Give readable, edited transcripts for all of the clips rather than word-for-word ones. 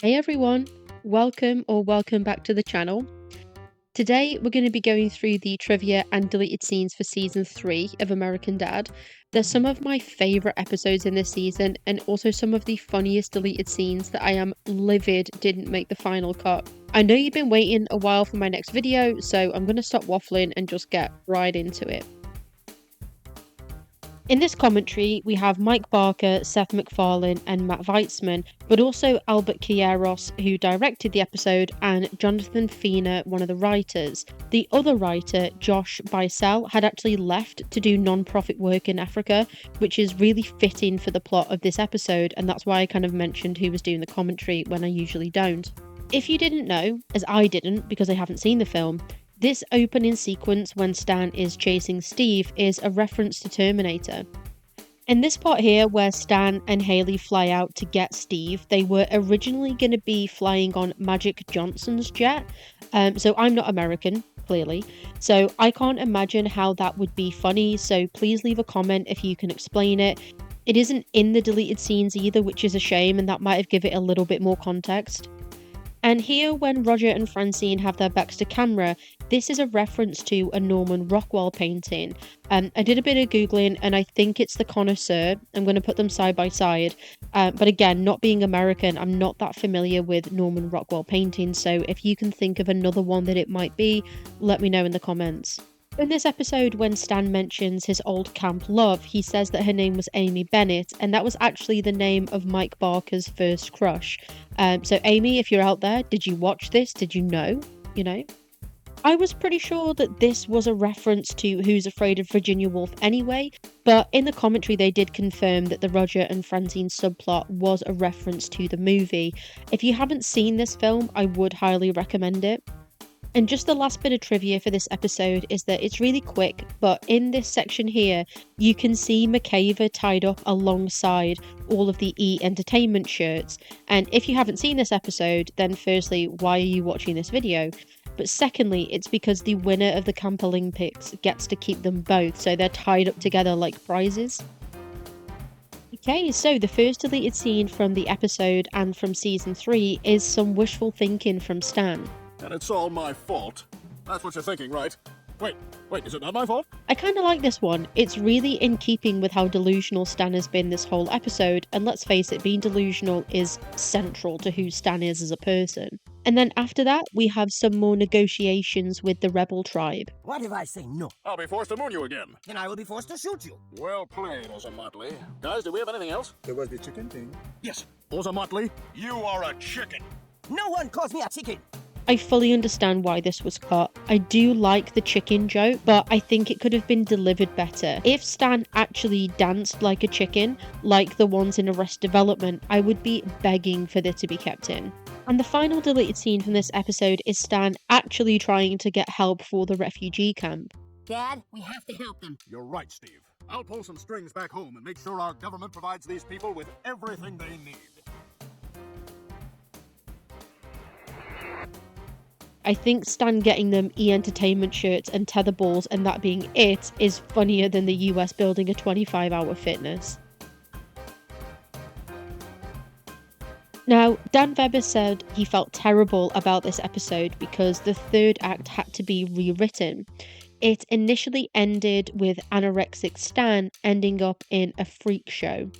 Hey everyone, welcome back to the channel. Today we're going to be going through the trivia and deleted scenes for season 3 of American Dad. They're some of my favourite episodes in this season and also some of the funniest deleted scenes that I am livid didn't make the final cut. I know you've been waiting a while for my next video, so I'm going to stop waffling and just get right into it. In this commentary, we have Mike Barker, Seth MacFarlane and Matt Weitzman, but also Albert Queiroz, who directed the episode, and Jonathan Feener, one of the writers. The other writer, Josh Bicel, had actually left to do non-profit work in Africa, which is really fitting for the plot of this episode, and that's why I kind of mentioned who was doing the commentary when I usually don't. If you didn't know, as I didn't because I haven't seen the film, this opening sequence when Stan is chasing Steve is a reference to Terminator. In this part here where Stan and Haley fly out to get Steve, they were originally going to be flying on Magic Johnson's jet, so I'm not American, clearly, so I can't imagine how that would be funny, so please leave a comment if you can explain it. It isn't in the deleted scenes either, which is a shame, and that might have given it a little bit more context. And here, when Roger and Francine have their backs to camera, this is a reference to a Norman Rockwell painting. I did a bit of Googling and I think it's the Connoisseur. I'm going to put them side by side. But again, not being American, I'm not that familiar with Norman Rockwell paintings. So if you can think of another one that it might be, let me know in the comments. In this episode, when Stan mentions his old camp love, he says that her name was Amy Bennett, and that was actually the name of Mike Barker's first crush. So Amy, if you're out there, did you watch this? Did you know? I was pretty sure that this was a reference to Who's Afraid of Virginia Woolf anyway, but in the commentary they did confirm that the Roger and Francine subplot was a reference to the movie. If you haven't seen this film, I would highly recommend it. And just the last bit of trivia for this episode is that it's really quick, but in this section here, you can see McCaver tied up alongside all of the E! Entertainment shirts. And if you haven't seen this episode, then firstly, why are you watching this video? But secondly, it's because the winner of the Camp-a-lympics gets to keep them both, so they're tied up together like prizes. Okay, so the first deleted scene from the episode and from season 3 is some wishful thinking from Stan. And it's all my fault. That's what you're thinking, right? Wait, is it not my fault? I kind of like this one. It's really in keeping with how delusional Stan has been this whole episode, and let's face it, being delusional is central to who Stan is as a person. And then after that, we have some more negotiations with the rebel tribe. What if I say no? I'll be forced to moon you again. Then I will be forced to shoot you. Well played, Ozomatli. Guys, do we have anything else? There was the chicken thing. Yes. Ozomatli, you are a chicken. No one calls me a chicken. I fully understand why this was cut. I do like the chicken joke, but I think it could have been delivered better. If Stan actually danced like a chicken, like the ones in Arrested Development, I would be begging for this to be kept in. And the final deleted scene from this episode is Stan actually trying to get help for the refugee camp. Dad, we have to help them. You're right, Steve. I'll pull some strings back home and make sure our government provides these people with everything they need. I think Stan getting them E! Entertainment shirts and tether balls and that being it is funnier than the US building a 25-hour fitness. Now, Dan Weber said he felt terrible about this episode because the third act had to be rewritten. It initially ended with anorexic Stan ending up in a freak show.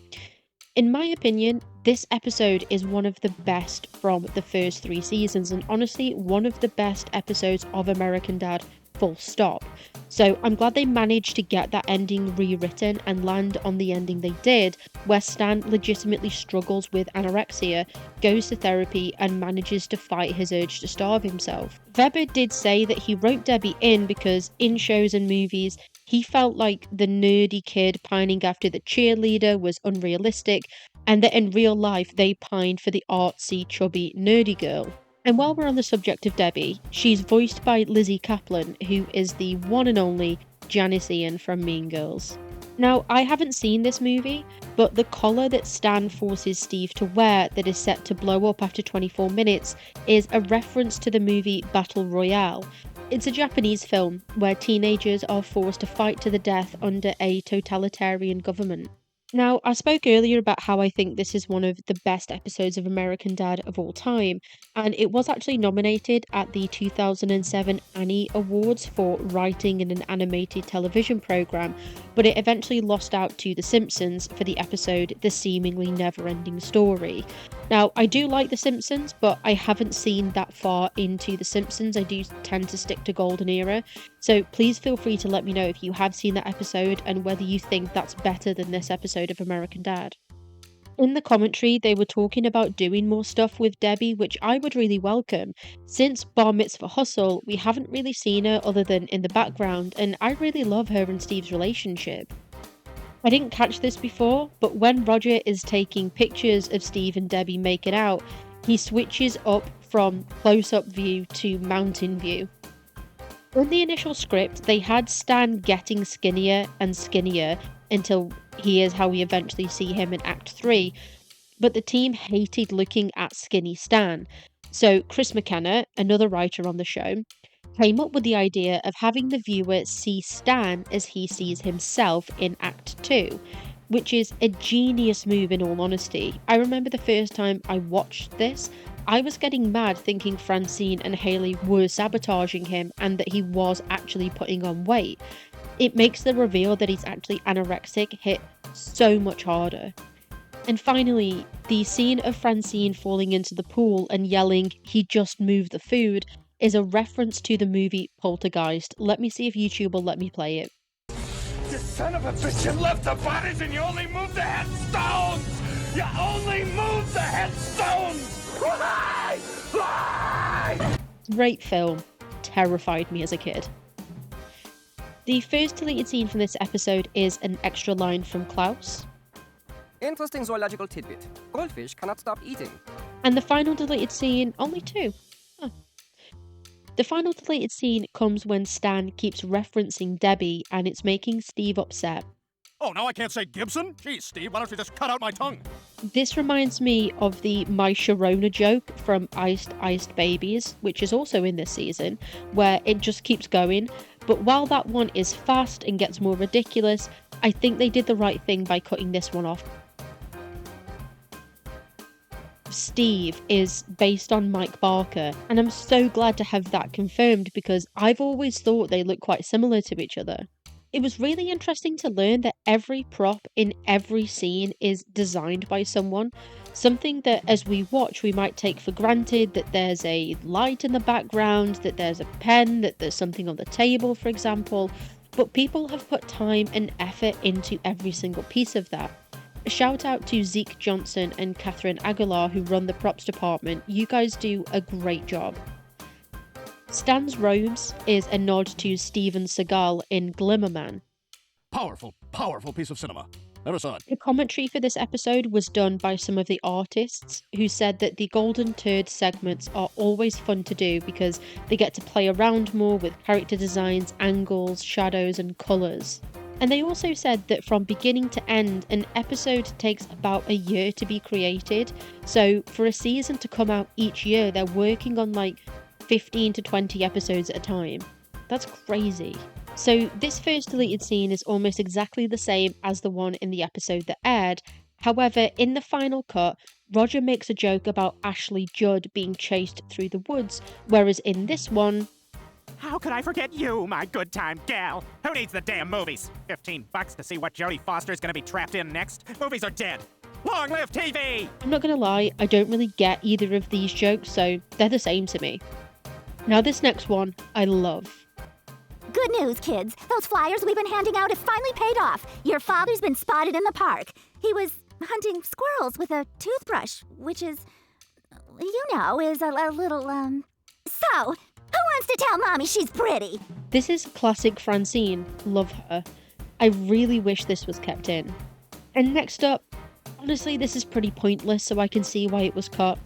In my opinion, this episode is one of the best from the first 3 seasons, and honestly, one of the best episodes of American Dad, full stop. So I'm glad they managed to get that ending rewritten and land on the ending they did, where Stan legitimately struggles with anorexia, goes to therapy, and manages to fight his urge to starve himself. Weber did say that he wrote Debbie in because in shows and movies, he felt like the nerdy kid pining after the cheerleader was unrealistic, and that in real life they pined for the artsy, chubby, nerdy girl. And while we're on the subject of Debbie, she's voiced by Lizzie Kaplan, who is the one and only Janice Ian from Mean Girls. Now, I haven't seen this movie, but the collar that Stan forces Steve to wear that is set to blow up after 24 minutes is a reference to the movie Battle Royale. It's a Japanese film where teenagers are forced to fight to the death under a totalitarian government. Now, I spoke earlier about how I think this is one of the best episodes of American Dad of all time, and it was actually nominated at the 2007 Annie Awards for writing in an animated television program, but it eventually lost out to The Simpsons for the episode The Seemingly Never-Ending Story. Now, I do like The Simpsons, but I haven't seen that far into The Simpsons. I do tend to stick to Golden Era, so please feel free to let me know if you have seen that episode and whether you think that's better than this episode of American Dad. In the commentary, they were talking about doing more stuff with Debbie, which I would really welcome. Since Bar Mitzvah Hustle, we haven't really seen her other than in the background, and I really love her and Steve's relationship. I didn't catch this before, but when Roger is taking pictures of Steve and Debbie making out, he switches up from close-up view to mountain view. In the initial script, they had Stan getting skinnier and skinnier until he is how we eventually see him in Act 3, but the team hated looking at skinny Stan. So Chris McKenna, another writer on the show, came up with the idea of having the viewer see Stan as he sees himself in Act 2, which is a genius move in all honesty. I remember the first time I watched this, I was getting mad thinking Francine and Haley were sabotaging him and that he was actually putting on weight. It makes the reveal that he's actually anorexic hit so much harder. And finally, the scene of Francine falling into the pool and yelling, "He just moved the food," is a reference to the movie Poltergeist. Let me see if YouTube will let me play it. You son of a bitch, you left the bodies and you only moved the headstones! You only moved the headstones! Why? Why? Great film. Terrified me as a kid. The first deleted scene from this episode is an extra line from Klaus. Interesting zoological tidbit. Goldfish cannot stop eating. And the final deleted scene, only two. Oh. The final deleted scene comes when Stan keeps referencing Debbie and it's making Steve upset. Oh, now I can't say Gibson? Geez, Steve, why don't you just cut out my tongue? This reminds me of the My Sharona joke from Iced Babies, which is also in this season, where it just keeps going. But while that one is fast and gets more ridiculous, I think they did the right thing by cutting this one off. Steve is based on Mike Barker, and I'm so glad to have that confirmed because I've always thought they look quite similar to each other. It was really interesting to learn that every prop in every scene is designed by someone, something that as we watch we might take for granted, that there's a light in the background, that there's a pen, that there's something on the table, for example, but people have put time and effort into every single piece of that. A shout out to Zeke Johnson and Catherine Aguilar who run the props department. You guys do a great job. Stan's robes is a nod to Steven Seagal in Glimmerman. Powerful, powerful piece of cinema. Never saw it. The commentary for this episode was done by some of the artists who said that the Golden Turd segments are always fun to do because they get to play around more with character designs, angles, shadows and colours. And they also said that from beginning to end, an episode takes about a year to be created. So for a season to come out each year, they're working on like 15 to 20 episodes at a time. That's crazy. So this first deleted scene is almost exactly the same as the one in the episode that aired. However, in the final cut, Roger makes a joke about Ashley Judd being chased through the woods, whereas in this one, "How could I forget you, my good time gal? Who needs the damn movies? $15 to see what Jodie Foster's gonna be trapped in next? Movies are dead. Long live TV!" I'm not gonna lie, I don't really get either of these jokes, so they're the same to me. Now this next one, I love. Good news, kids. Those flyers we've been handing out have finally paid off. Your father's been spotted in the park. He was hunting squirrels with a toothbrush, which is, is a little, So, who wants to tell Mommy she's pretty? This is classic Francine. Love her. I really wish this was kept in. And next up, honestly, this is pretty pointless, so I can see why it was cut.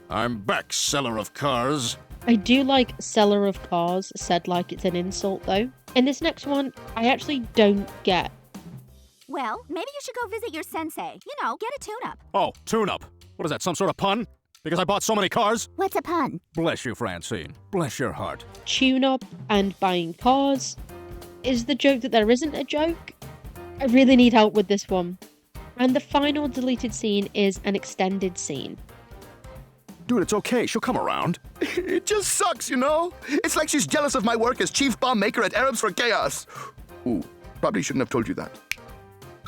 I'm back, seller of cars. I do like seller of cars said like it's an insult though. And this next one, I actually don't get. Well, maybe you should go visit your sensei. Get a tune-up. Oh, tune-up. What is that, some sort of pun? Because I bought so many cars? What's a pun? Bless you, Francine. Bless your heart. Tune up and buying cars. Is the joke that there isn't a joke? I really need help with this one. And the final deleted scene is an extended scene. Dude, it's okay. She'll come around. It just sucks, you know? It's like she's jealous of my work as chief bomb maker at Arabs for Chaos. Ooh, probably shouldn't have told you that.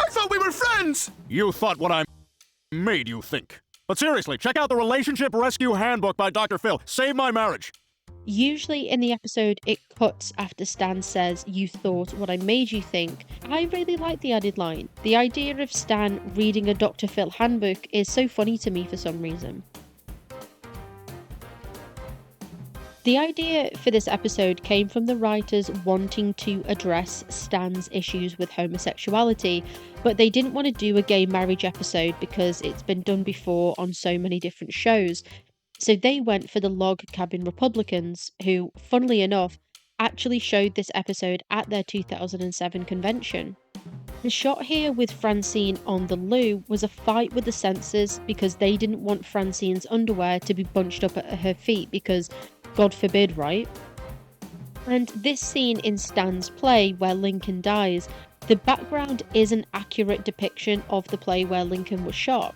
I thought we were friends! You thought what I made you think. But seriously, check out the Relationship Rescue Handbook by Dr. Phil. Save my marriage. Usually in the episode, it cuts after Stan says, "You thought what I made you think." I really like the added line. The idea of Stan reading a Dr. Phil handbook is so funny to me for some reason. The idea for this episode came from the writers wanting to address Stan's issues with homosexuality, but they didn't want to do a gay marriage episode because it's been done before on so many different shows. So they went for the Log Cabin Republicans, who, funnily enough, actually showed this episode at their 2007 convention. The shot here with Francine on the loo was a fight with the censors because they didn't want Francine's underwear to be bunched up at her feet because, God forbid, right? And this scene in Stan's play where Lincoln dies, the background is an accurate depiction of the play where Lincoln was shot.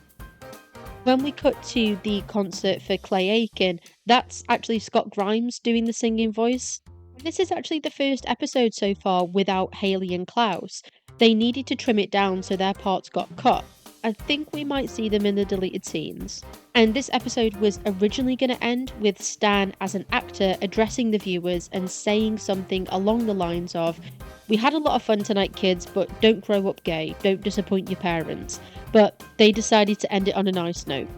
When we cut to the concert for Clay Aiken, that's actually Scott Grimes doing the singing voice. This is actually the first episode so far without Haley and Klaus. They needed to trim it down so their parts got cut. I think we might see them in the deleted scenes. And this episode was originally going to end with Stan as an actor addressing the viewers and saying something along the lines of, "We had a lot of fun tonight, kids, but don't grow up gay, don't disappoint your parents." But they decided to end it on a nice note.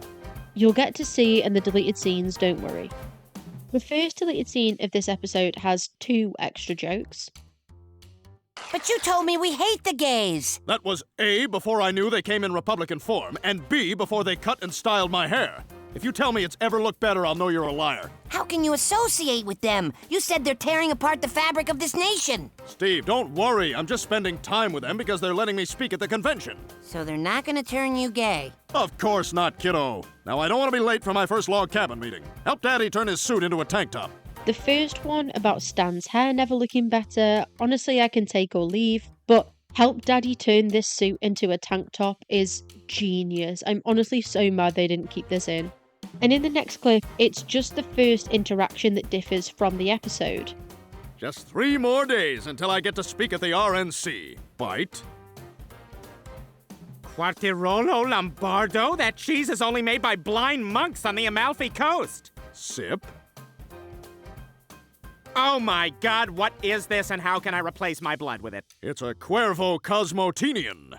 You'll get to see in the deleted scenes, don't worry. The first deleted scene of this episode has 2 extra jokes. But you told me we hate the gays. That was A, before I knew they came in Republican form, and B, before they cut and styled my hair. If you tell me it's ever looked better, I'll know you're a liar. How can you associate with them? You said they're tearing apart the fabric of this nation. Steve, don't worry. I'm just spending time with them because they're letting me speak at the convention. So they're not gonna turn you gay? Of course not, kiddo. Now, I don't want to be late for my first log cabin meeting. Help Daddy turn his suit into a tank top. The first one about Stan's hair never looking better, honestly I can take or leave, but help Daddy turn this suit into a tank top is genius. I'm honestly so mad they didn't keep this in. And in the next clip, it's just the first interaction that differs from the episode. Just 3 more days until I get to speak at the RNC. Bite. Quartirolo Lombardo? That cheese is only made by blind monks on the Amalfi Coast. Sip. Oh my God, what is this and how can I replace my blood with it? It's a Cuervo Cosmotinian.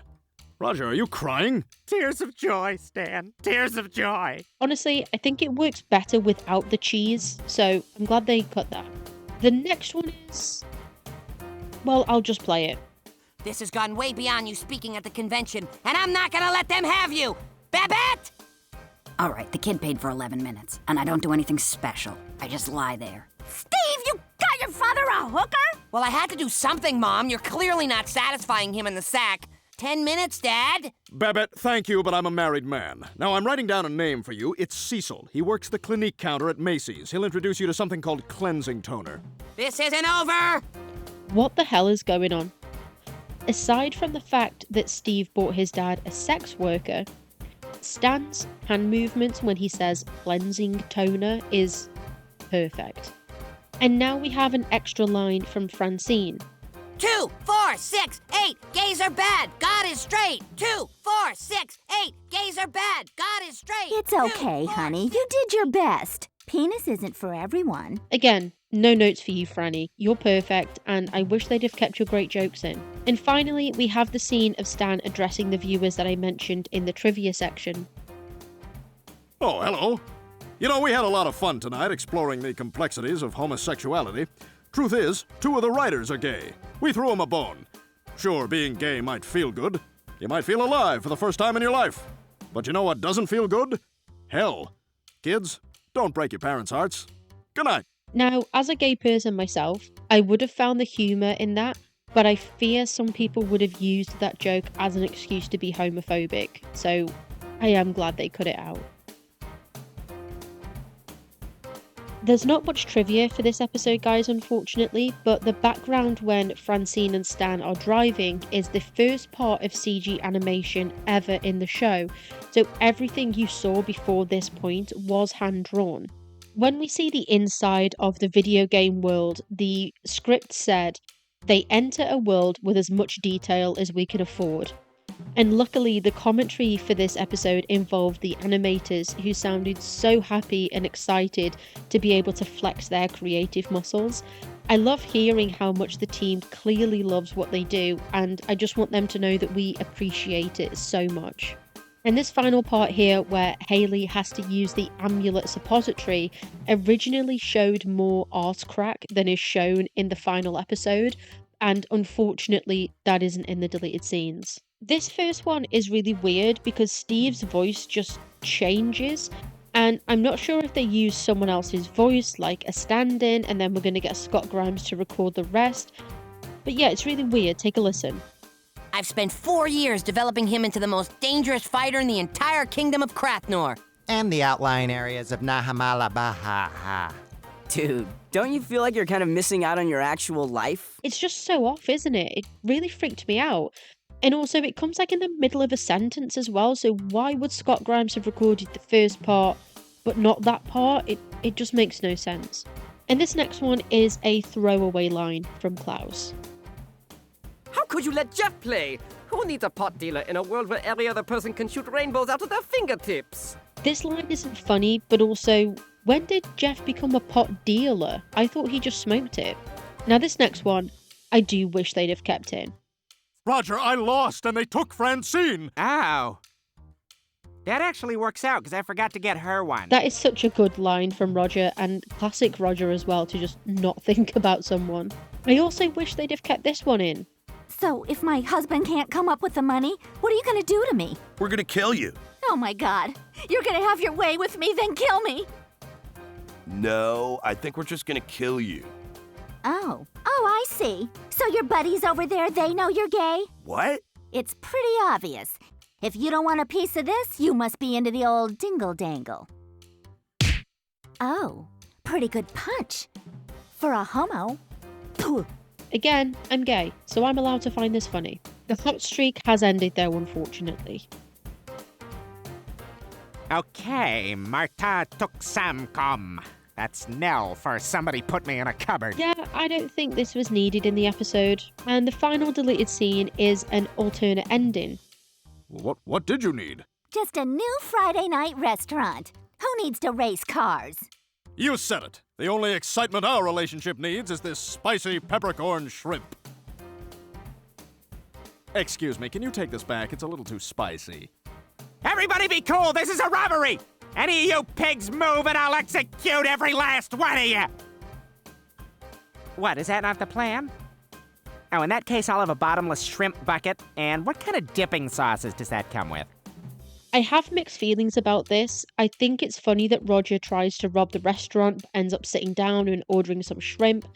Roger, are you crying? Tears of joy, Stan. Tears of joy. Honestly, I think it works better without the cheese, so I'm glad they cut that. The next one is... well, I'll just play it. This has gone way beyond you speaking at the convention, and I'm not gonna let them have you! Babette! All right, the kid paid for 11 minutes, and I don't do anything special. I just lie there. Steve, you got your father a hooker? Well, I had to do something, Mom. You're clearly not satisfying him in the sack. 10 minutes, Dad. Babette, thank you, but I'm a married man. Now, I'm writing down a name for you. It's Cecil. He works the Clinique counter at Macy's. He'll introduce you to something called cleansing toner. This isn't over! What the hell is going on? Aside from the fact that Steve bought his dad a sex worker, Stan's hand movements when he says cleansing toner is perfect. And now we have an extra line from Francine. 2, 4, 6, 8, gays are bad, God is straight. 2, 4, 6, 8, gays are bad, God is straight. It's okay, honey. You did your best. Penis isn't for everyone. Again, no notes for you, Franny. You're perfect, and I wish they'd have kept your great jokes in. And finally, we have the scene of Stan addressing the viewers that I mentioned in the trivia section. Oh, hello. You know, we had a lot of fun tonight exploring the complexities of homosexuality. Truth is, 2 of the writers are gay. We threw them a bone. Sure, being gay might feel good. You might feel alive for the first time in your life. But you know what doesn't feel good? Hell. Kids, don't break your parents' hearts. Good night. Now, as a gay person myself, I would have found the humour in that, but I fear some people would have used that joke as an excuse to be homophobic, so I am glad they cut it out. There's not much trivia for this episode, guys, unfortunately, but the background when Francine and Stan are driving is the first part of CG animation ever in the show, so everything you saw before this point was hand-drawn. When we see the inside of the video game world, the script said, "They enter a world with as much detail as we can afford." And luckily, the commentary for this episode involved the animators who sounded so happy and excited to be able to flex their creative muscles. I love hearing how much the team clearly loves what they do, and I just want them to know that we appreciate it so much. And this final part here, where Haley has to use the amulet suppository, originally showed more arse crack than is shown in the final episode, and unfortunately, that isn't in the deleted scenes. This first one is really weird because Steve's voice just changes, and I'm not sure if they use someone else's voice, like a stand-in, and then we're going to get Scott Grimes to record the rest. But yeah, it's really weird. Take a listen. I've spent 4 years developing him into the most dangerous fighter in the entire kingdom of Krathnor. And the outlying areas of Nahamala. Dude, don't you feel like you're kind of missing out on your actual life? It's just so off, isn't it? It really freaked me out. And also, it comes like in the middle of a sentence as well, so why would Scott Grimes have recorded the first part, but not that part? It just makes no sense. And this next one is a throwaway line from Klaus. How could you let Jeff play? Who needs a pot dealer in a world where every other person can shoot rainbows out of their fingertips? This line isn't funny, but also, when did Jeff become a pot dealer? I thought he just smoked it. Now this next one, I do wish they'd have kept in. Roger, I lost and they took Francine! Ow. That actually works out because I forgot to get her one. That is such a good line from Roger, and classic Roger as well, to just not think about someone. I also wish they'd have kept this one in. So, if my husband can't come up with the money, what are you gonna do to me? We're gonna kill you. Oh my god. You're gonna have your way with me, then kill me. No, I think we're just gonna kill you. Oh, I see. So your buddies over there, they know you're gay? What? It's pretty obvious. If you don't want a piece of this, you must be into the old dingle-dangle. Oh, pretty good punch. For a homo. Pooh. Again, I'm gay, so I'm allowed to find this funny. The hot streak has ended though, unfortunately. Okay, Marta took Samcom. That's Nell for somebody put me in a cupboard. Yeah, I don't think this was needed in the episode. And the final deleted scene is an alternate ending. What did you need? Just a new Friday night restaurant. Who needs to race cars? You said it. The only excitement our relationship needs is this spicy peppercorn shrimp. Excuse me, can you take this back? It's a little too spicy. Everybody be cool, this is a robbery! Any of you pigs move and I'll execute every last one of you! What, is that not the plan? Oh, in that case, I'll have a bottomless shrimp bucket. And what kind of dipping sauces does that come with? I have mixed feelings about this. I think it's funny that Roger tries to rob the restaurant, but ends up sitting down and ordering some shrimp.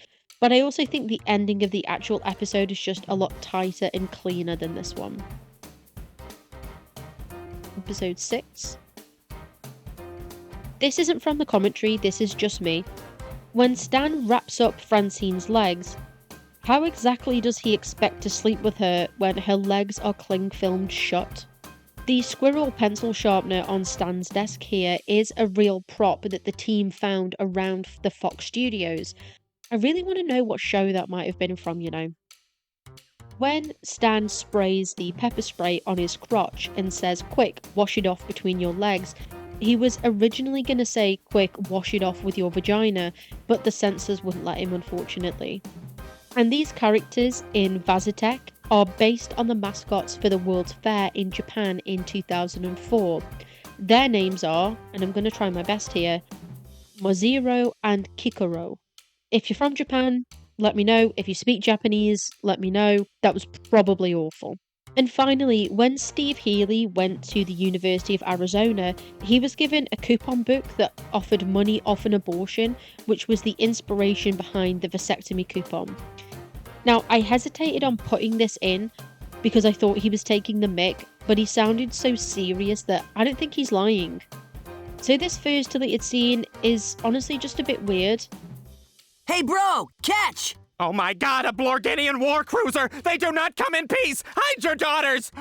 But I also think the ending of the actual episode is just a lot tighter and cleaner than this one. Episode 6. This isn't from the commentary, this is just me. When Stan wraps up Francine's legs, how exactly does he expect to sleep with her when her legs are cling filmed shut? The squirrel pencil sharpener on Stan's desk here is a real prop that the team found around the Fox Studios. I really want to know what show that might have been from, you know. When Stan sprays the pepper spray on his crotch and says, "Quick, wash it off between your legs," he was originally going to say, "Quick, wash it off with your vagina," but the censors wouldn't let him, unfortunately. And these characters in Vazitech are based on the mascots for the World's Fair in Japan in 2004. Their names are, and I'm going to try my best here, Moziro and Kikoro. If you're from Japan, let me know. If you speak Japanese, let me know. That was probably awful. And finally, when Steve Healy went to the University of Arizona, he was given a coupon book that offered money off an abortion, which was the inspiration behind the vasectomy coupon. Now, I hesitated on putting this in because I thought he was taking the mick, but he sounded so serious that I don't think he's lying. So this first deleted scene is honestly just a bit weird. Hey, bro, catch! Oh my god, a Blorginian war cruiser! They do not come in peace! Hide your daughters!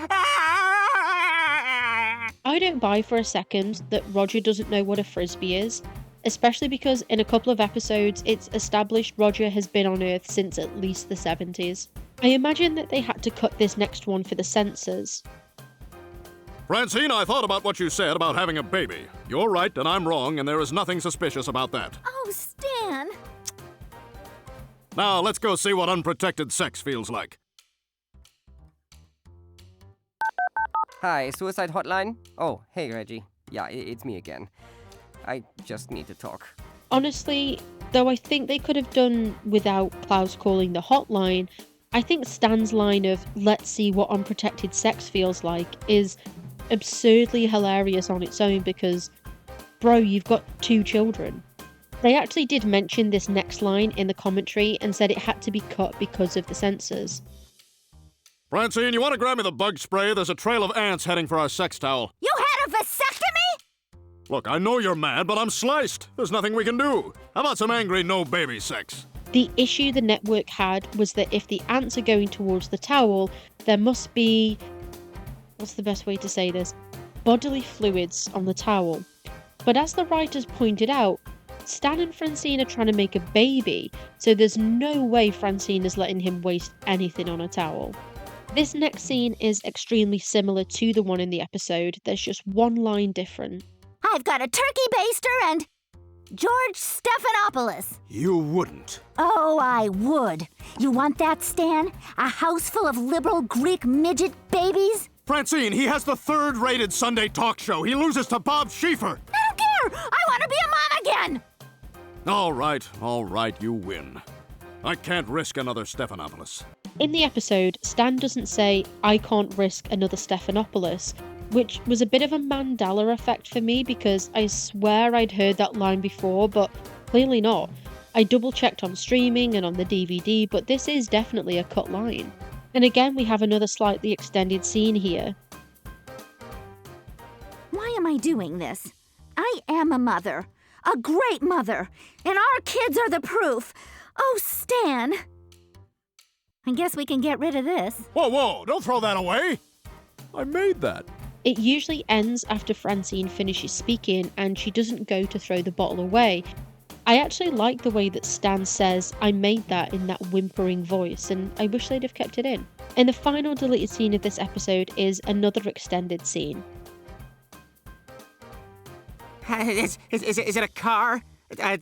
I don't buy for a second that Roger doesn't know what a frisbee is, especially because in a couple of episodes it's established Roger has been on Earth since at least the 70s. I imagine that they had to cut this next one for the censors. Francine, I thought about what you said about having a baby. You're right and I'm wrong, and there is nothing suspicious about that. Oh, Stan! Now, let's go see what unprotected sex feels like. Hi, suicide hotline? Oh, hey, Reggie. Yeah, it's me again. I just need to talk. Honestly, though I think they could have done without Klaus calling the hotline, I think Stan's line of "let's see what unprotected sex feels like" is absurdly hilarious on its own because, bro, you've got 2 children. They actually did mention this next line in the commentary and said it had to be cut because of the censors. Francine, you want to grab me the bug spray? There's a trail of ants heading for our sex towel. You had a vasectomy? Look, I know you're mad, but I'm sliced. There's nothing we can do. How about some angry no-baby sex? The issue the network had was that if the ants are going towards the towel, there must be... what's the best way to say this? Bodily fluids on the towel. But as the writers pointed out, Stan and Francine are trying to make a baby, so there's no way Francine is letting him waste anything on a towel. This next scene is extremely similar to the one in the episode, there's just one line different. I've got a turkey baster and George Stephanopoulos. You wouldn't. Oh, I would. You want that, Stan? A house full of liberal Greek midget babies? Francine, he has the 3rd-rated Sunday talk show. He loses to Bob Schieffer. I don't care! I want to be a mom again! All right, you win. I can't risk another Stephanopoulos. In the episode, Stan doesn't say, "I can't risk another Stephanopoulos," which was a bit of a Mandela effect for me because I swear I'd heard that line before, but clearly not. I double-checked on streaming and on the DVD, but this is definitely a cut line. And again, we have another slightly extended scene here. Why am I doing this? I am a mother. A great mother. And our kids are the proof. Oh, Stan. I guess we can get rid of this. Whoa, don't throw that away. I made that. It usually ends after Francine finishes speaking and she doesn't go to throw the bottle away. I actually like the way that Stan says, "I made that," in that whimpering voice, and I wish they'd have kept it in. And the final deleted scene of this episode is another extended scene. Is it a car?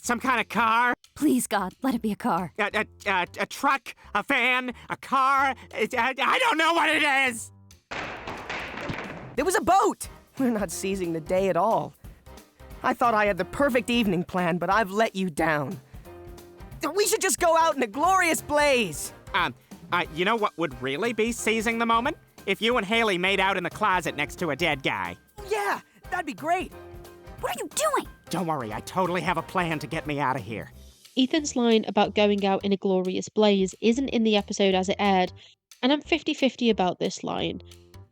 Some kind of car? Please, God, let it be a car. A truck? A van? A car? I don't know what it is! There was a boat! We're not seizing the day at all. I thought I had the perfect evening plan, but I've let you down. We should just go out in a glorious blaze! You know what would really be seizing the moment? If you and Haley made out in the closet next to a dead guy. Yeah, that'd be great. What are you doing? Don't worry, I totally have a plan to get me out of here. Ethan's line about going out in a glorious blaze isn't in the episode as it aired, and I'm 50-50 about this line.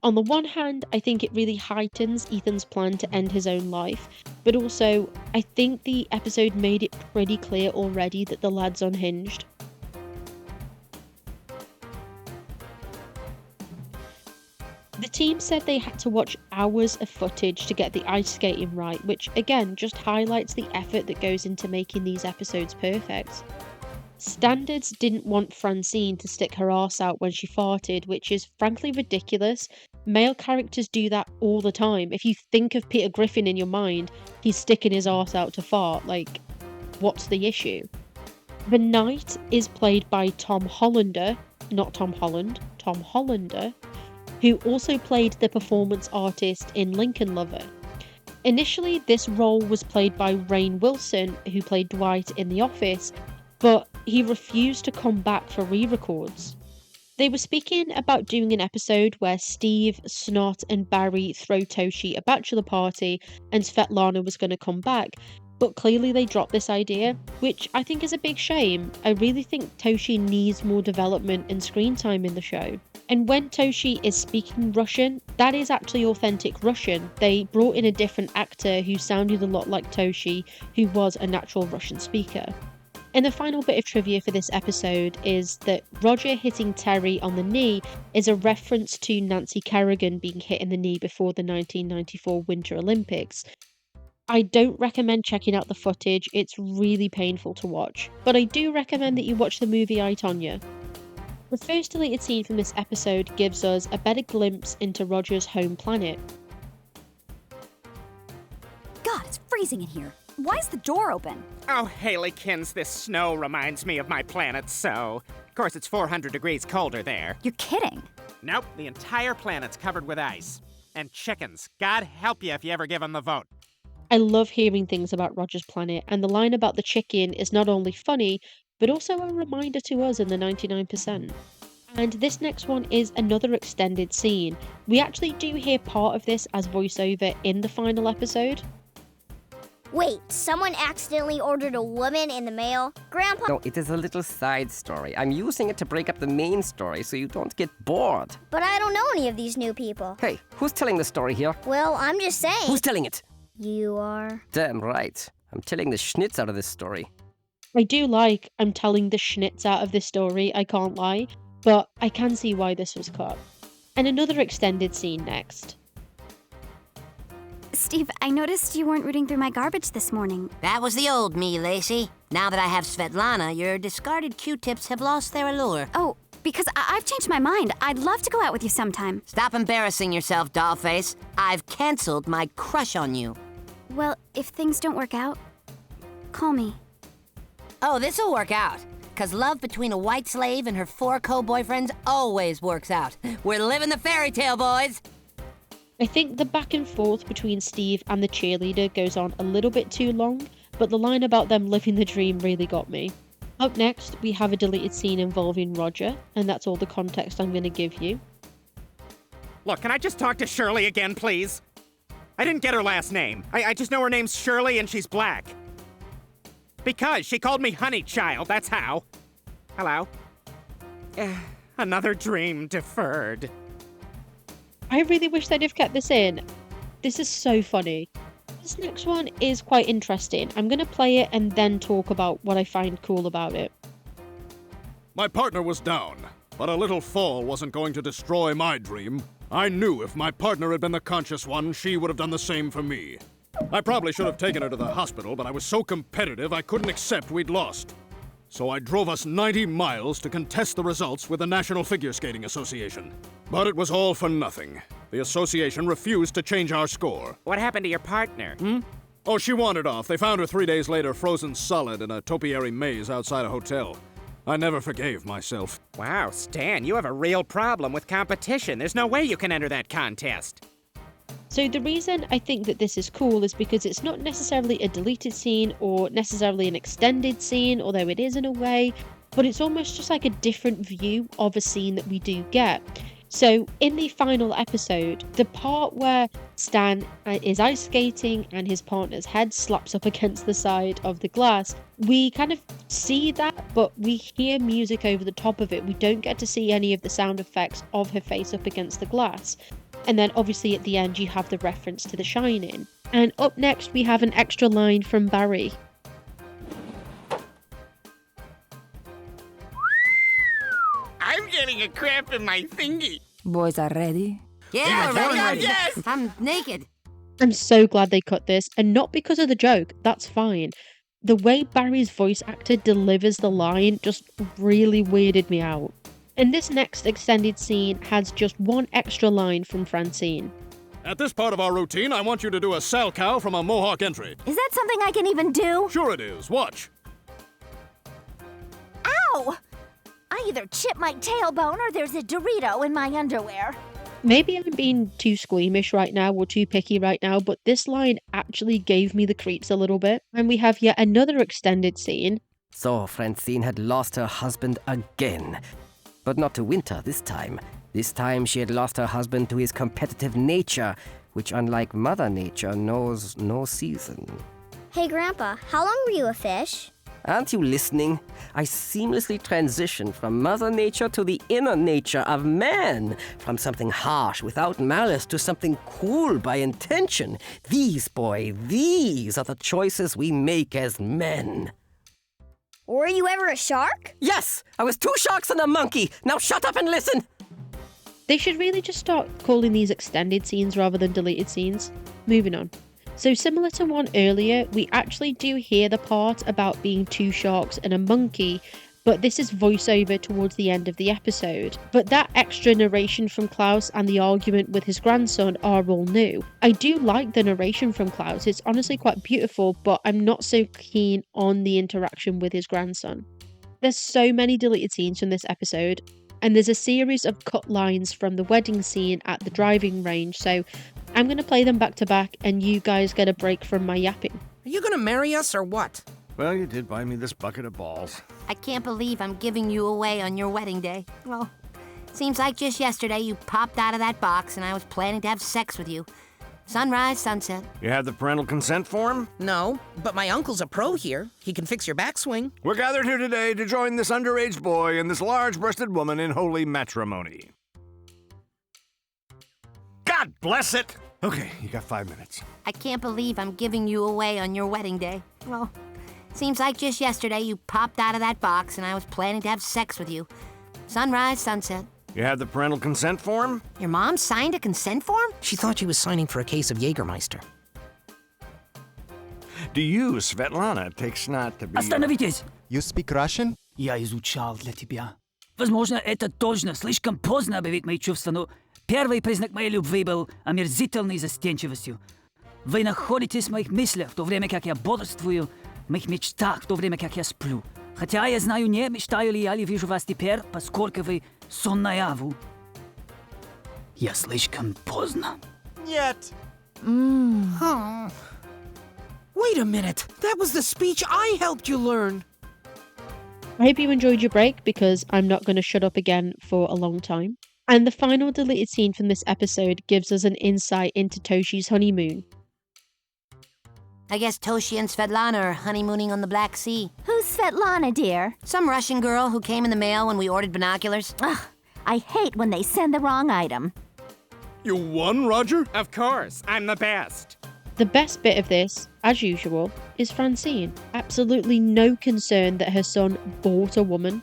On the one hand, I think it really heightens Ethan's plan to end his own life, but also, I think the episode made it pretty clear already that the lad's unhinged. The team said they had to watch hours of footage to get the ice skating right, which again just highlights the effort that goes into making these episodes perfect. Standards didn't want Francine to stick her arse out when she farted, which is frankly ridiculous. Male characters do that all the time. If you think of Peter Griffin in your mind, he's sticking his arse out to fart. Like, what's the issue? The Knight is played by Tom Hollander, not Tom Holland, Tom Hollander, who also played the performance artist in Lincoln Lover. Initially, this role was played by Rainn Wilson, who played Dwight in The Office, but he refused to come back for re-records. They were speaking about doing an episode where Steve, Snot and Barry throw Toshi a bachelor party and Svetlana was going to come back, but clearly they dropped this idea, which I think is a big shame. I really think Toshi needs more development and screen time in the show. And when Toshi is speaking Russian, that is actually authentic Russian. They brought in a different actor who sounded a lot like Toshi, who was a natural Russian speaker. And the final bit of trivia for this episode is that Roger hitting Terry on the knee is a reference to Nancy Kerrigan being hit in the knee before the 1994 Winter Olympics. I don't recommend checking out the footage, it's really painful to watch, but I do recommend that you watch the movie I, Tonya. The first deleted scene from this episode gives us a better glimpse into Roger's home planet. God, it's freezing in here. Why is the door open? Oh, Haleykins, this snow reminds me of my planet so. Of course, it's 400 degrees colder there. You're kidding. Nope, the entire planet's covered with ice. And chickens. God help you if you ever give them the vote. I love hearing things about Roger's planet, and the line about the chicken is not only funny, but also a reminder to us in the 99%. And this next one is another extended scene. We actually do hear part of this as voiceover in the final episode. Wait, someone accidentally ordered a woman in the mail? Grandpa? No, it is a little side story. I'm using it to break up the main story so you don't get bored. But I don't know any of these new people. Hey, who's telling the story here? Well, I'm just saying. Who's telling it? You are. Damn right. I'm telling the schnitz out of this story. I do like I'm telling the schnitz out of this story, I can't lie, but I can see why this was cut. And another extended scene next. Steve, I noticed you weren't rooting through my garbage this morning. That was the old me, Lacey. Now that I have Svetlana, your discarded Q-tips have lost their allure. Oh, because I've changed my mind. I'd love to go out with you sometime. Stop embarrassing yourself, dollface. I've canceled my crush on you. Well, if things don't work out, call me. Oh, this'll work out. 'Cause love between a white slave and her 4 co-boyfriends always works out. We're living the fairy tale, boys. I think the back and forth between Steve and the cheerleader goes on a little bit too long, but the line about them living the dream really got me. Up next, we have a deleted scene involving Roger, and that's all the context I'm going to give you. Look, can I just talk to Shirley again, please? I didn't get her last name. I just know her name's Shirley and she's black. Because she called me honey child, that's how. Hello? Another dream deferred. I really wish they'd have kept this in. This is so funny. This next one is quite interesting. I'm going to play it and then talk about what I find cool about it. My partner was down, but a little fall wasn't going to destroy my dream. I knew if my partner had been the conscious one, she would have done the same for me. I probably should have taken her to the hospital, but I was so competitive I couldn't accept we'd lost. So I drove us 90 miles to contest the results with the National Figure Skating Association. But it was all for nothing. The association refused to change our score. What happened to your partner? Oh, she wandered off. They found her 3 days later frozen solid in a topiary maze outside a hotel. I never forgave myself. Wow, Stan, you have a real problem with competition. There's no way you can enter that contest. So the reason I think that this is cool is because it's not necessarily a deleted scene or necessarily an extended scene, although it is in a way, but it's almost just like a different view of a scene that we do get. So in the final episode, the part where Stan is ice skating and his partner's head slaps up against the side of the glass, we kind of see that, but we hear music over the top of it. We don't get to see any of the sound effects of her face up against the glass. And then obviously at the end you have the reference to The Shining. And up next we have an extra line from Barry. I'm getting a cramp in my thingy. Boys are ready? Yeah, we're ready. Yes! I'm naked. I'm so glad they cut this, and not because of the joke, that's fine. The way Barry's voice actor delivers the line just really weirded me out. And this next extended scene has just one extra line from Francine. At this part of our routine, I want you to do a sal cow from a Mohawk entry. Is that something I can even do? Sure it is. Watch. Ow! I either chip my tailbone or there's a Dorito in my underwear. Maybe I'm being too squeamish right now or too picky right now, but this line actually gave me the creeps a little bit. And we have yet another extended scene. So Francine had lost her husband again. But not to winter this time. This time she had lost her husband to his competitive nature, which unlike Mother Nature knows no season. Hey, Grandpa, how long were you a fish? Aren't you listening? I seamlessly transition from Mother Nature to the inner nature of man. From something harsh without malice to something cool by intention. These are the choices we make as men. Were you ever a shark? Yes! I was 2 sharks and a monkey! Now shut up and listen! They should really just start calling these extended scenes rather than deleted scenes. Moving on. So similar to one earlier, we actually do hear the part about being 2 sharks and a monkey, but this is voiceover towards the end of the episode. But that extra narration from Klaus and the argument with his grandson are all new. I do like the narration from Klaus, it's honestly quite beautiful, but I'm not so keen on the interaction with his grandson. There's so many deleted scenes from this episode, and there's a series of cut lines from the wedding scene at the driving range, so I'm going to play them back to back and you guys get a break from my yapping. Are you gonna marry us or what? Well, you did buy me this bucket of balls. I can't believe I'm giving you away on your wedding day. Well, seems like just yesterday you popped out of that box and I was planning to have sex with you. Sunrise, sunset. You have the parental consent form? No, but my uncle's a pro here. He can fix your backswing. We're gathered here today to join this underage boy and this large-breasted woman in holy matrimony. God bless it! Okay, you got 5 minutes. I can't believe I'm giving you away on your wedding day. Well, seems like just yesterday you popped out of that box and I was planning to have sex with you. Sunrise, sunset. You have the parental consent form? Your mom signed a consent form? She thought she was signing for a case of Jägermeister. Do you, Svetlana, take snot to be... Остановитесь! You speak Russian? Я изучал для тебя. Возможно, это точно слишком поздно объявить мои чувства, но первый признак моей любви был омерзительной застенчивостью. Вы находитесь в моих мыслях в то время, как я бодрствую, в моих мечтах в то время, как я сплю. Хотя я знаю, не мечтаю ли я ли вижу вас теперь, поскольку вы сон наяву. Я слишком поздно. Нет. Wait a minute. That was the speech I helped you learn. I hope you enjoyed your break because I'm not going to shut up again for a long time. And the final deleted scene from this episode gives us an insight into Toshi's honeymoon. I guess Toshi and Svetlana are honeymooning on the Black Sea. Who's Svetlana, dear? Some Russian girl who came in the mail when we ordered binoculars. Ugh, I hate when they send the wrong item. You won, Roger? Of course, I'm the best. The best bit of this, as usual, is Francine. Absolutely no concern that her son bought a woman.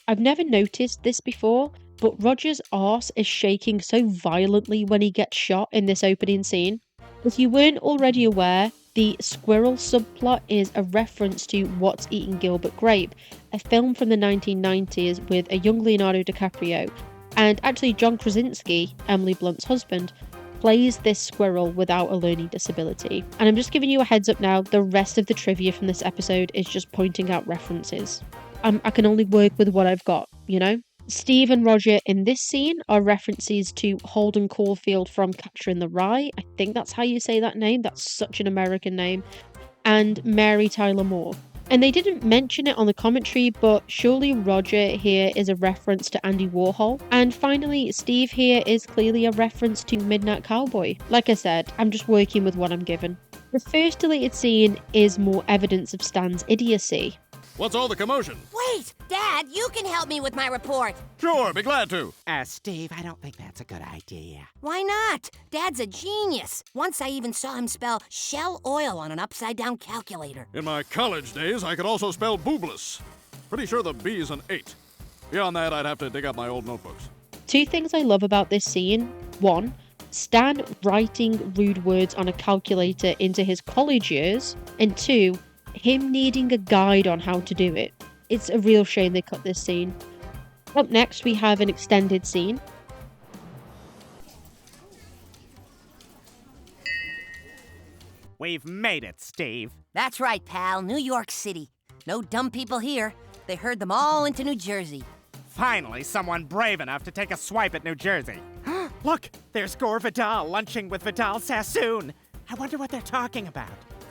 I've never noticed this before, but Roger's arse is shaking so violently when he gets shot in this opening scene. If you weren't already aware, the squirrel subplot is a reference to What's Eating Gilbert Grape, a film from the 1990s with a young Leonardo DiCaprio. And actually John Krasinski, Emily Blunt's husband, plays this squirrel without a learning disability. And I'm just giving you a heads up now, the rest of the trivia from this episode is just pointing out references. I can only work with what I've got, you know? Steve and Roger in this scene are references to Holden Caulfield from Catcher in the Rye. I think that's how you say that name. That's such an American name. And Mary Tyler Moore. And they didn't mention it on the commentary, but surely Roger here is a reference to Andy Warhol. And finally, Steve here is clearly a reference to Midnight Cowboy. Like I said, I'm just working with what I'm given. The first deleted scene is more evidence of Stan's idiocy. What's all the commotion? Wait, Dad, you can help me with my report. Sure, be glad to. Steve, I don't think that's a good idea. Why not? Dad's a genius. Once I even saw him spell Shell Oil on an upside-down calculator. In my college days, I could also spell boobless. Pretty sure the B is an 8. Beyond that, I'd have to dig up my old notebooks. 2 things I love about this scene. 1, Stan writing rude words on a calculator into his college years. And 2, him needing a guide on how to do it. It's a real shame they cut this scene. Up next, we have an extended scene. We've made it, Steve. That's right, pal. New York City. No dumb people here. They herd them all into New Jersey. Finally, someone brave enough to take a swipe at New Jersey. Look, there's Gore Vidal lunching with Vidal Sassoon. I wonder what they're talking about.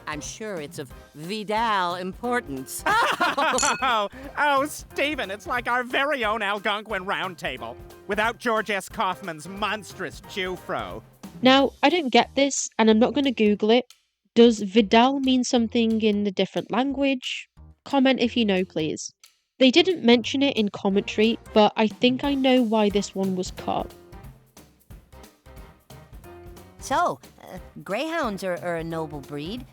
I'm sure it's of Vidal importance. Oh, Stephen, it's like our very own Algonquin Round Table, without George S. Kaufman's monstrous Jew-fro. Now, I don't get this, and I'm not going to Google it. Does Vidal mean something in a different language? Comment if you know, please. They didn't mention it in commentary, but I think I know why this one was cut. So, greyhounds are a noble breed.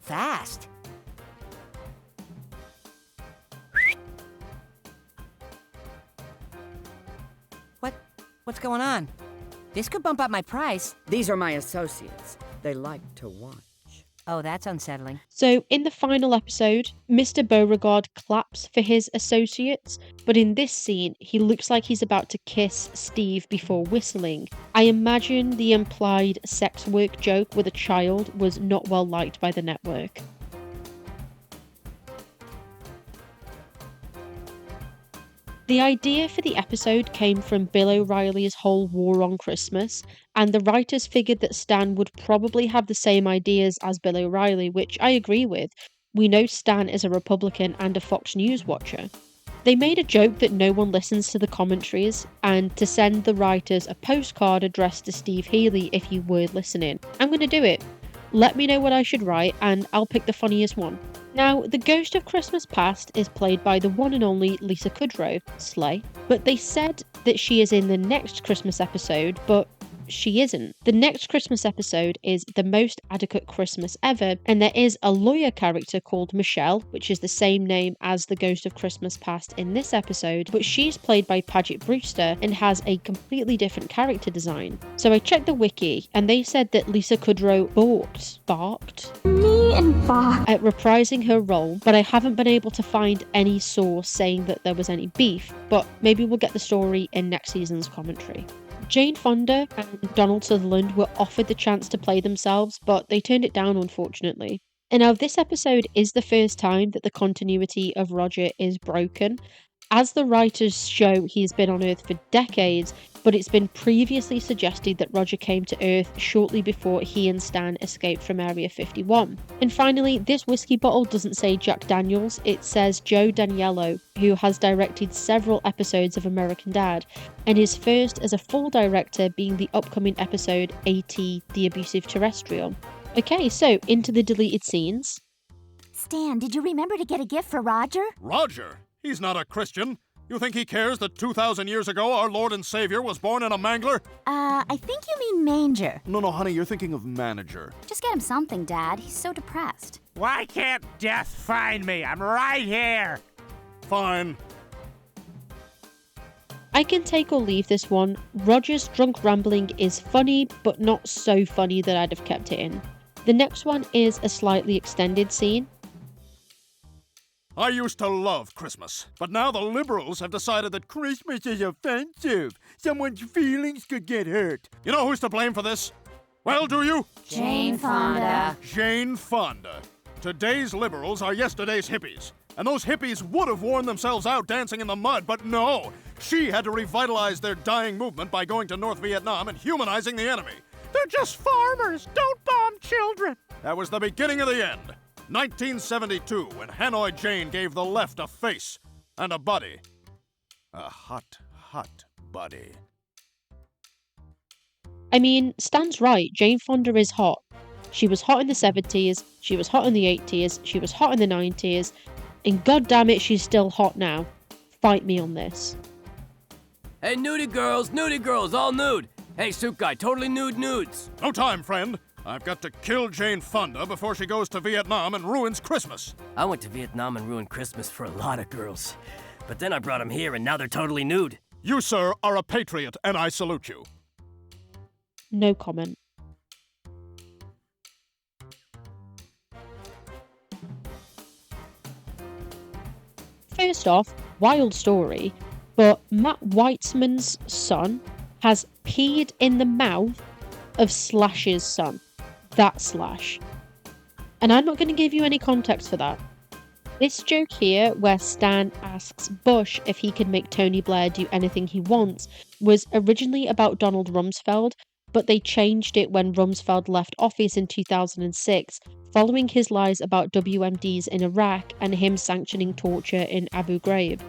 Fast. What's going on? This could bump up my price. These are my associates. They like to watch. Oh, that's unsettling. So, in the final episode, Mr. Beauregard claps for his associates, but in this scene, he looks like he's about to kiss Steve before whistling. I imagine the implied sex work joke with a child was not well liked by the network. The idea for the episode came from Bill O'Reilly's whole war on Christmas, and the writers figured that Stan would probably have the same ideas as Bill O'Reilly, which I agree with. We know Stan is a Republican and a Fox News watcher. They made a joke that no one listens to the commentaries, and to send the writers a postcard addressed to Steve Healy if you were listening. I'm going to do it. Let me know what I should write, and I'll pick the funniest one. Now, the Ghost of Christmas Past is played by the one and only Lisa Kudrow, Slay, but they said that she is in the next Christmas episode, but she isn't. The next Christmas episode is The Most Adequate Christmas Ever, and there is a lawyer character called Michelle, which is the same name as the Ghost of Christmas Past in this episode, but she's played by Paget Brewster and has a completely different character design. So I checked the wiki, and they said that Lisa Kudrow barked at reprising her role, but I haven't been able to find any source saying that there was any beef, but maybe we'll get the story in next season's commentary. Jane Fonda and Donald Sutherland were offered the chance to play themselves, but they turned it down, unfortunately. And now this episode is the first time that the continuity of Roger is broken. As the writers show, he's been on Earth for decades, but it's been previously suggested that Roger came to Earth shortly before he and Stan escaped from Area 51. And finally, this whiskey bottle doesn't say Jack Daniels, it says Joe Daniello, who has directed several episodes of American Dad, and his first as a full director being the upcoming episode A.T. The Abusive Terrestrial. Okay, so into the deleted scenes. Stan, did you remember to get a gift for Roger? Roger? He's not a Christian. You think he cares that 2,000 years ago our Lord and Savior was born in a mangler? I think you mean manger. No, honey, you're thinking of manager. Just get him something, Dad. He's so depressed. Why can't death find me? I'm right here. Fine. I can take or leave this one. Roger's drunk rambling is funny, but not so funny that I'd have kept it in. The next one is a slightly extended scene. I used to love Christmas, but now the liberals have decided that Christmas is offensive. Someone's feelings could get hurt. You know who's to blame for this? Well, do you? Jane Fonda. Jane Fonda. Today's liberals are yesterday's hippies. And those hippies would have worn themselves out dancing in the mud, but no! She had to revitalize their dying movement by going to North Vietnam and humanizing the enemy. They're just farmers! Don't bomb children! That was the beginning of the end. 1972, when Hanoi Jane gave the left a face and a body. A hot, hot body. I mean, Stan's right, Jane Fonda is hot. She was hot in the 70s, she was hot in the 80s, she was hot in the 90s, and goddammit, she's still hot now. Fight me on this. Hey, nudie girls, all nude. Hey, suit guy, totally nude nudes. No time, friend. I've got to kill Jane Fonda before she goes to Vietnam and ruins Christmas. I went to Vietnam and ruined Christmas for a lot of girls. But then I brought them here and now they're totally nude. You, sir, are a patriot, and I salute you. No comment. First off, wild story, but Matt Weitzman's son has peed in the mouth of Slash's son. That Slash. And I'm not going to give you any context for that. This joke here, where Stan asks Bush if he can make Tony Blair do anything he wants, was originally about Donald Rumsfeld, but they changed it when Rumsfeld left office in 2006, following his lies about WMDs in Iraq and him sanctioning torture in Abu Ghraib.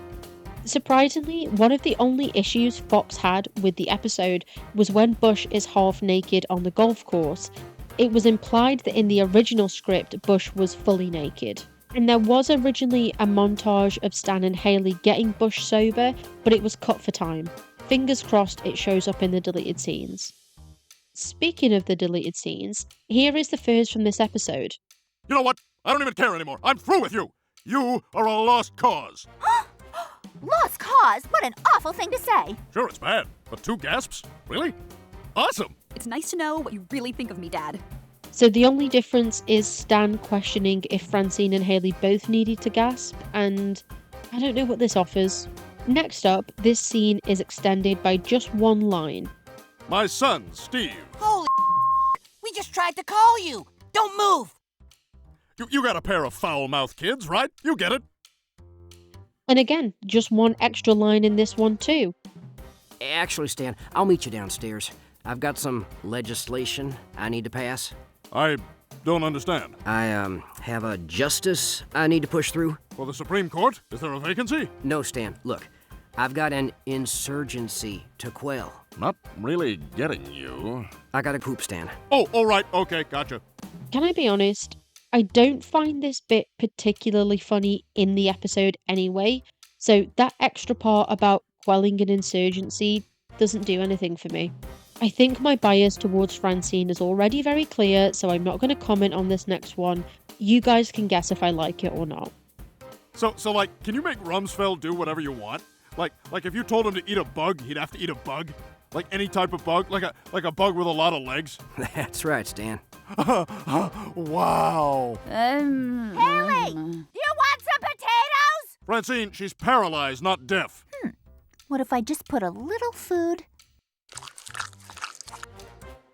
Surprisingly, one of the only issues Fox had with the episode was when Bush is half naked on the golf course. It was implied that in the original script, Bush was fully naked. And there was originally a montage of Stan and Haley getting Bush sober, but it was cut for time. Fingers crossed it shows up in the deleted scenes. Speaking of the deleted scenes, here is the first from this episode. You know what? I don't even care anymore. I'm through with you. You are a lost cause. Lost cause? What an awful thing to say. Sure, it's bad, but 2 gasps? Really? Awesome. It's nice to know what you really think of me, Dad. So the only difference is Stan questioning if Francine and Haley both needed to gasp, and I don't know what this offers. Next up, this scene is extended by just one line. My son, Steve. Holy we just tried to call you. Don't move. You got a pair of foul-mouthed kids, right? You get it. And again, just one extra line in this one too. Actually, Stan, I'll meet you downstairs. I've got some legislation I need to pass. I don't understand. I, have a justice I need to push through. For the Supreme Court? Is there a vacancy? No, Stan, look. I've got an insurgency to quell. Not really getting you. I gotta poop, Stan. Oh, all right, okay, gotcha. Can I be honest? I don't find this bit particularly funny in the episode anyway, so that extra part about quelling an insurgency doesn't do anything for me. I think my bias towards Francine is already very clear, so I'm not going to comment on this next one. You guys can guess if I like it or not. So like, can you make Rumsfeld do whatever you want? Like if you told him to eat a bug, he'd have to eat a bug? Like any type of bug? Like a bug with a lot of legs? That's right, Stan. Wow. Haley, do you want some potatoes? Francine, she's paralyzed, not deaf. What if I just put a little food?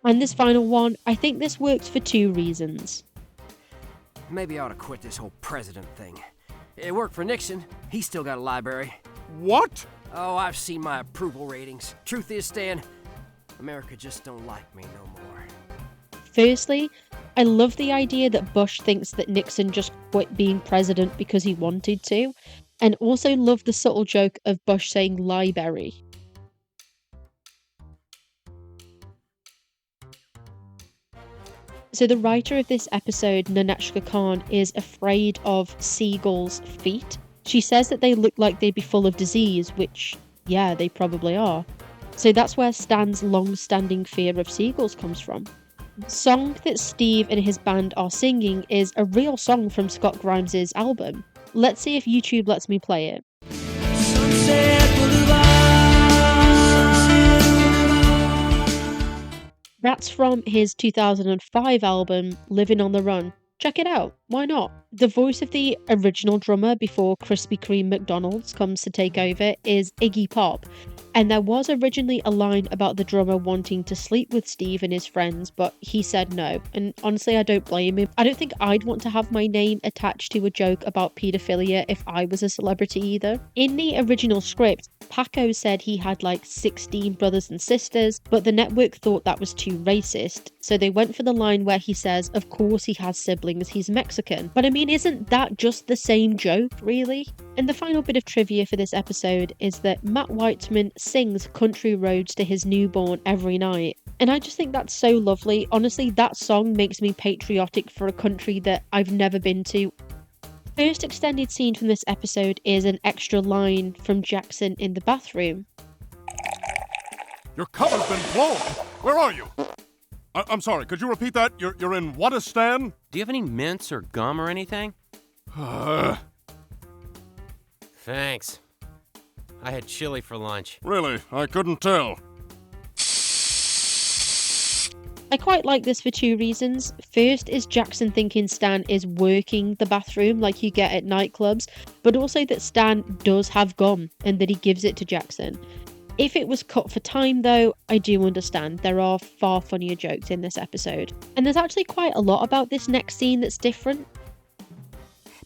And this final one, I think this works for 2 reasons. Maybe I ought to quit this whole president thing. It worked for Nixon. He's still got a library. What? Oh, I've seen my approval ratings. Truth is, Stan, America just don't like me no more. Firstly, I love the idea that Bush thinks that Nixon just quit being president because he wanted to, and also love the subtle joke of Bush saying library. So the writer of this episode, Naneshka Khan, is afraid of seagulls' feet. She says that they look like they'd be full of disease, which, yeah, they probably are. So that's where Stan's long-standing fear of seagulls comes from. The song that Steve and his band are singing is a real song from Scott Grimes' album. Let's see if YouTube lets me play it. That's from his 2005 album, Living on the Run. Check it out, why not? The voice of the original drummer before Krispy Kreme McDonald's comes to take over is Iggy Pop, and there was originally a line about the drummer wanting to sleep with Steve and his friends, but he said no, and honestly I don't blame him. I don't think I'd want to have my name attached to a joke about paedophilia if I was a celebrity either. In the original script, Paco said he had like 16 brothers and sisters, but the network thought that was too racist, so they went for the line where he says, of course he has siblings, he's Mexican. But I mean, isn't that just the same joke, really? And the final bit of trivia for this episode is that Matt Weitzman sings Country Roads to his newborn every night. And I just think that's so lovely. Honestly, that song makes me patriotic for a country that I've never been to. First extended scene from this episode is an extra line from Jackson in the bathroom. Your cover's been blown. Where are you? I'm sorry, could you repeat that? You're in Whatistan? Do you have any mints or gum or anything? Thanks. I had chili for lunch. Really? I couldn't tell. I quite like this for 2 reasons. First is Jackson thinking Stan is working the bathroom like you get at nightclubs, but also that Stan does have gum and that he gives it to Jackson. If it was cut for time though, I do understand. There are far funnier jokes in this episode. And there's actually quite a lot about this next scene that's different.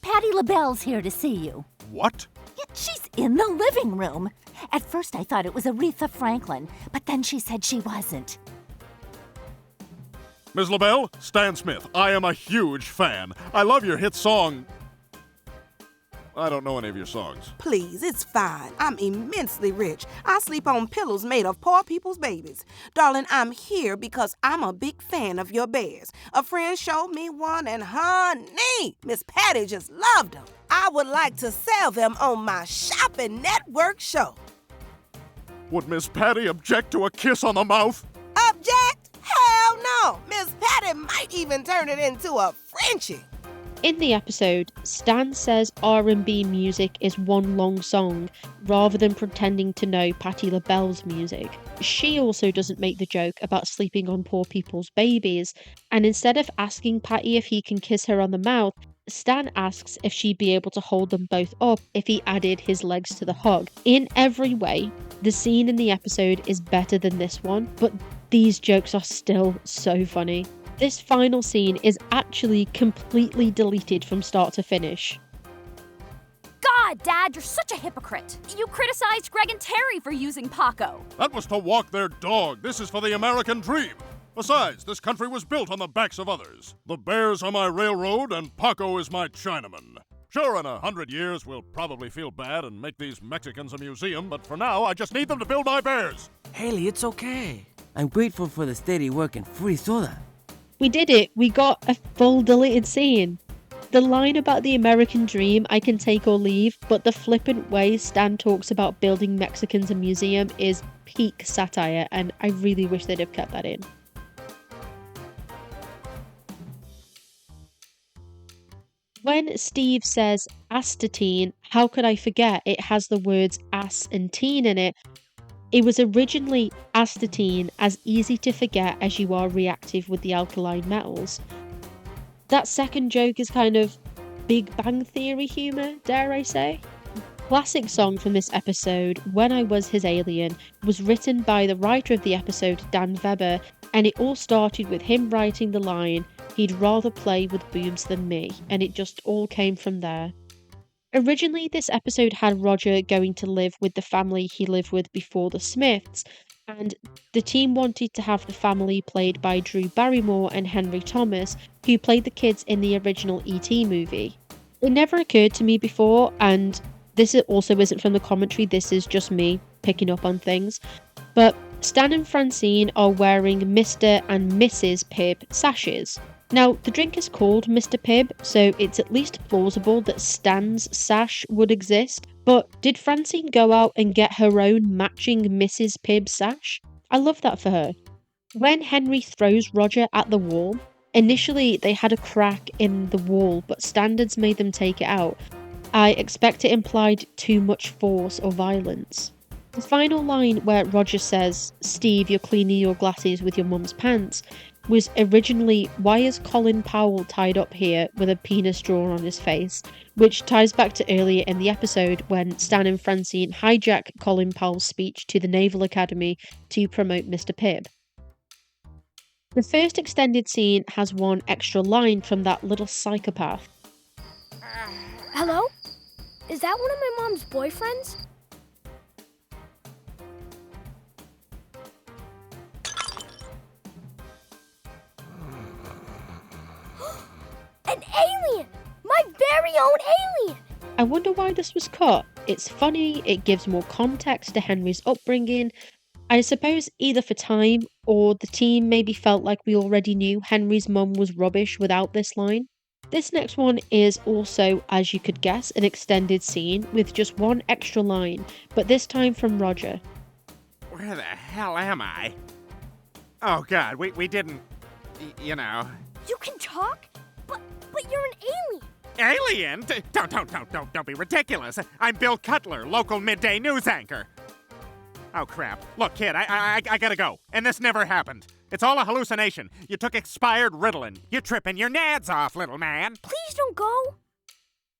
Patti LaBelle's here to see you. What? Yeah, she's in the living room. At first I thought it was Aretha Franklin, but then she said she wasn't. Ms. LaBelle, Stan Smith. I am a huge fan. I love your hit song. I don't know any of your songs. Please, it's fine. I'm immensely rich. I sleep on pillows made of poor people's babies. Darling, I'm here because I'm a big fan of your bears. A friend showed me one and honey, Miss Patti just loved them. I would like to sell them on my shopping network show. Would Miss Patti object to a kiss on the mouth? Object? Hell no! Miss Patti might even turn it into a Frenchie. In the episode, Stan says R&B music is one long song, rather than pretending to know Patti LaBelle's music. She also doesn't make the joke about sleeping on poor people's babies, and instead of asking Patti if he can kiss her on the mouth, Stan asks if she'd be able to hold them both up if he added his legs to the hug. In every way, the scene in the episode is better than this one, but these jokes are still so funny. This final scene is actually completely deleted from start to finish. God, Dad, you're such a hypocrite. You criticized Greg and Terry for using Paco. That was to walk their dog. This is for the American dream. Besides, this country was built on the backs of others. The bears are my railroad and Paco is my Chinaman. Sure, in 100 years, we'll probably feel bad and make these Mexicans a museum, but for now, I just need them to build my bears. Haley, it's okay. I'm grateful for the steady work and free soda. We did it. We got a full deleted scene. The line about the American dream I can take or leave, but the flippant way Stan talks about building Mexicans a museum is peak satire, and I really wish they'd have kept that in. When Steve says astatine, how could I forget it has the words ass and teen in it? It was originally astatine, as easy to forget as you are reactive with the alkaline metals. That second joke is kind of Big Bang Theory humour, dare I say? Classic song from this episode, When I Was His Alien, was written by the writer of the episode, Dan Weber, and it all started with him writing the line, "He'd rather play with boobs than me," and it just all came from there. Originally, this episode had Roger going to live with the family he lived with before the Smiths, and the team wanted to have the family played by Drew Barrymore and Henry Thomas, who played the kids in the original E.T. movie. It never occurred to me before, and this also isn't from the commentary, this is just me picking up on things, but Stan and Francine are wearing Mr. and Mrs. Pibb sashes. Now, the drink is called Mr. Pibb, so it's at least plausible that Stan's sash would exist, but did Francine go out and get her own matching Mrs. Pibb sash? I love that for her. When Henry throws Roger at the wall, initially they had a crack in the wall, but standards made them take it out. I expect it implied too much force or violence. The final line where Roger says, "Steve, you're cleaning your glasses with your mum's pants," was originally, "Why is Colin Powell tied up here with a penis drawn on his face?" which ties back to earlier in the episode when Stan and Francine hijack Colin Powell's speech to the Naval Academy to promote Mr. Pibb. The first extended scene has one extra line from that little psychopath. Hello? Is that one of my mom's boyfriends? An alien! My very own alien! I wonder why this was cut. It's funny, it gives more context to Henry's upbringing. I suppose either for time, or the team maybe felt like we already knew Henry's mum was rubbish without this line. This next one is also, as you could guess, an extended scene with just one extra line, but this time from Roger. Where the hell am I? Oh God, we didn't, you know. You can talk? But you're an alien! Alien? Don't be ridiculous. I'm Bill Cutler, local midday news anchor. Oh crap. Look, kid, I gotta go. And this never happened. It's all a hallucination. You took expired Ritalin. You're tripping your nads off, little man. Please don't go.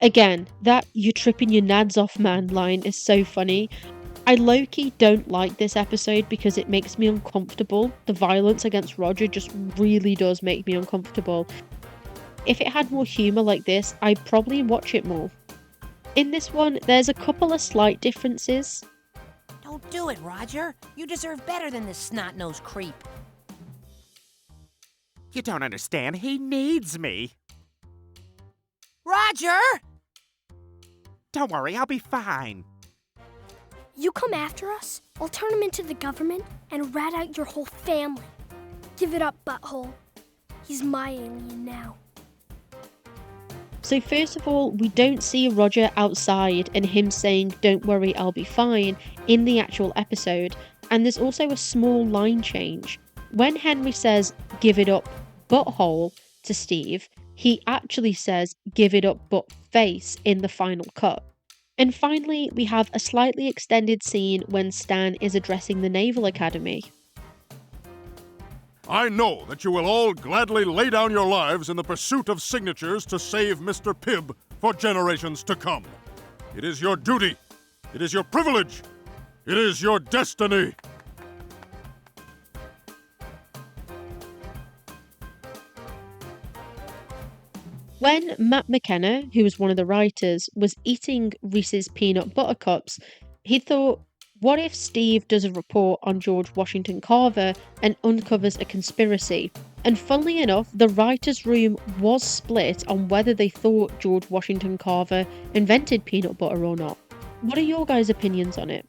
Again, that "you're tripping your nads off, man" line is so funny. I low-key don't like this episode because it makes me uncomfortable. The violence against Roger just really does make me uncomfortable. If it had more humour like this, I'd probably watch it more. In this one, there's a couple of slight differences. Don't do it, Roger. You deserve better than this snot-nosed creep. You don't understand. He needs me. Roger! Don't worry, I'll be fine. You come after us, I'll turn him into the government and rat out your whole family. Give it up, butthole. He's my alien now. So first of all, we don't see Roger outside and him saying, "Don't worry, I'll be fine," in the actual episode. And there's also a small line change. When Henry says, "Give it up, butthole," to Steve, he actually says, "Give it up, butt face," in the final cut. And finally, we have a slightly extended scene when Stan is addressing the Naval Academy. I know that you will all gladly lay down your lives in the pursuit of signatures to save Mr. Pibb for generations to come. It is your duty. It is your privilege. It is your destiny. When Matt McKenna, who was one of the writers, was eating Reese's peanut butter cups, he thought, what if Steve does a report on George Washington Carver and uncovers a conspiracy? And funnily enough, the writers' room was split on whether they thought George Washington Carver invented peanut butter or not. What are your guys' opinions on it?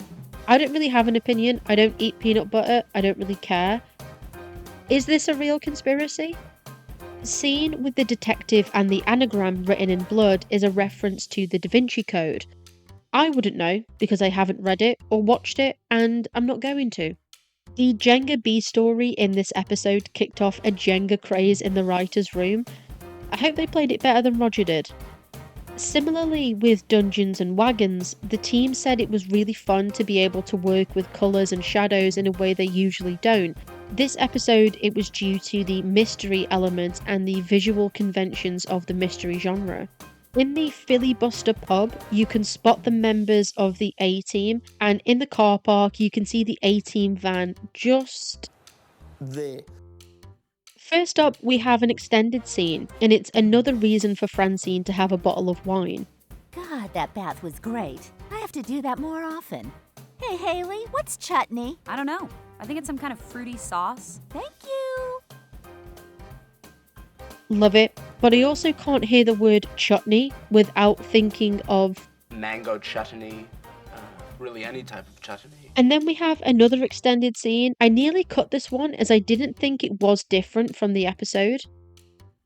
I don't really have an opinion. I don't eat peanut butter. I don't really care. Is this a real conspiracy? The scene with the detective and the anagram written in blood is a reference to the Da Vinci Code. I wouldn't know because I haven't read it or watched it, and I'm not going to. The Jenga B story in this episode kicked off a Jenga craze in the writer's room. I hope they played it better than Roger did. Similarly with Dungeons and Wagons, the team said it was really fun to be able to work with colours and shadows in a way they usually don't. This episode, it was due to the mystery element and the visual conventions of the mystery genre. In the Filibuster pub, you can spot the members of the A-Team, and in the car park, you can see the A-Team van just there. First up, we have an extended scene, and it's another reason for Francine to have a bottle of wine. God, that bath was great. I have to do that more often. Hey, Haley, what's chutney? I don't know. I think it's some kind of fruity sauce. Thank you. Love it, but I also can't hear the word chutney without thinking of mango chutney, really any type of chutney. And then we have another extended scene. I nearly cut this one as I didn't think it was different from the episode.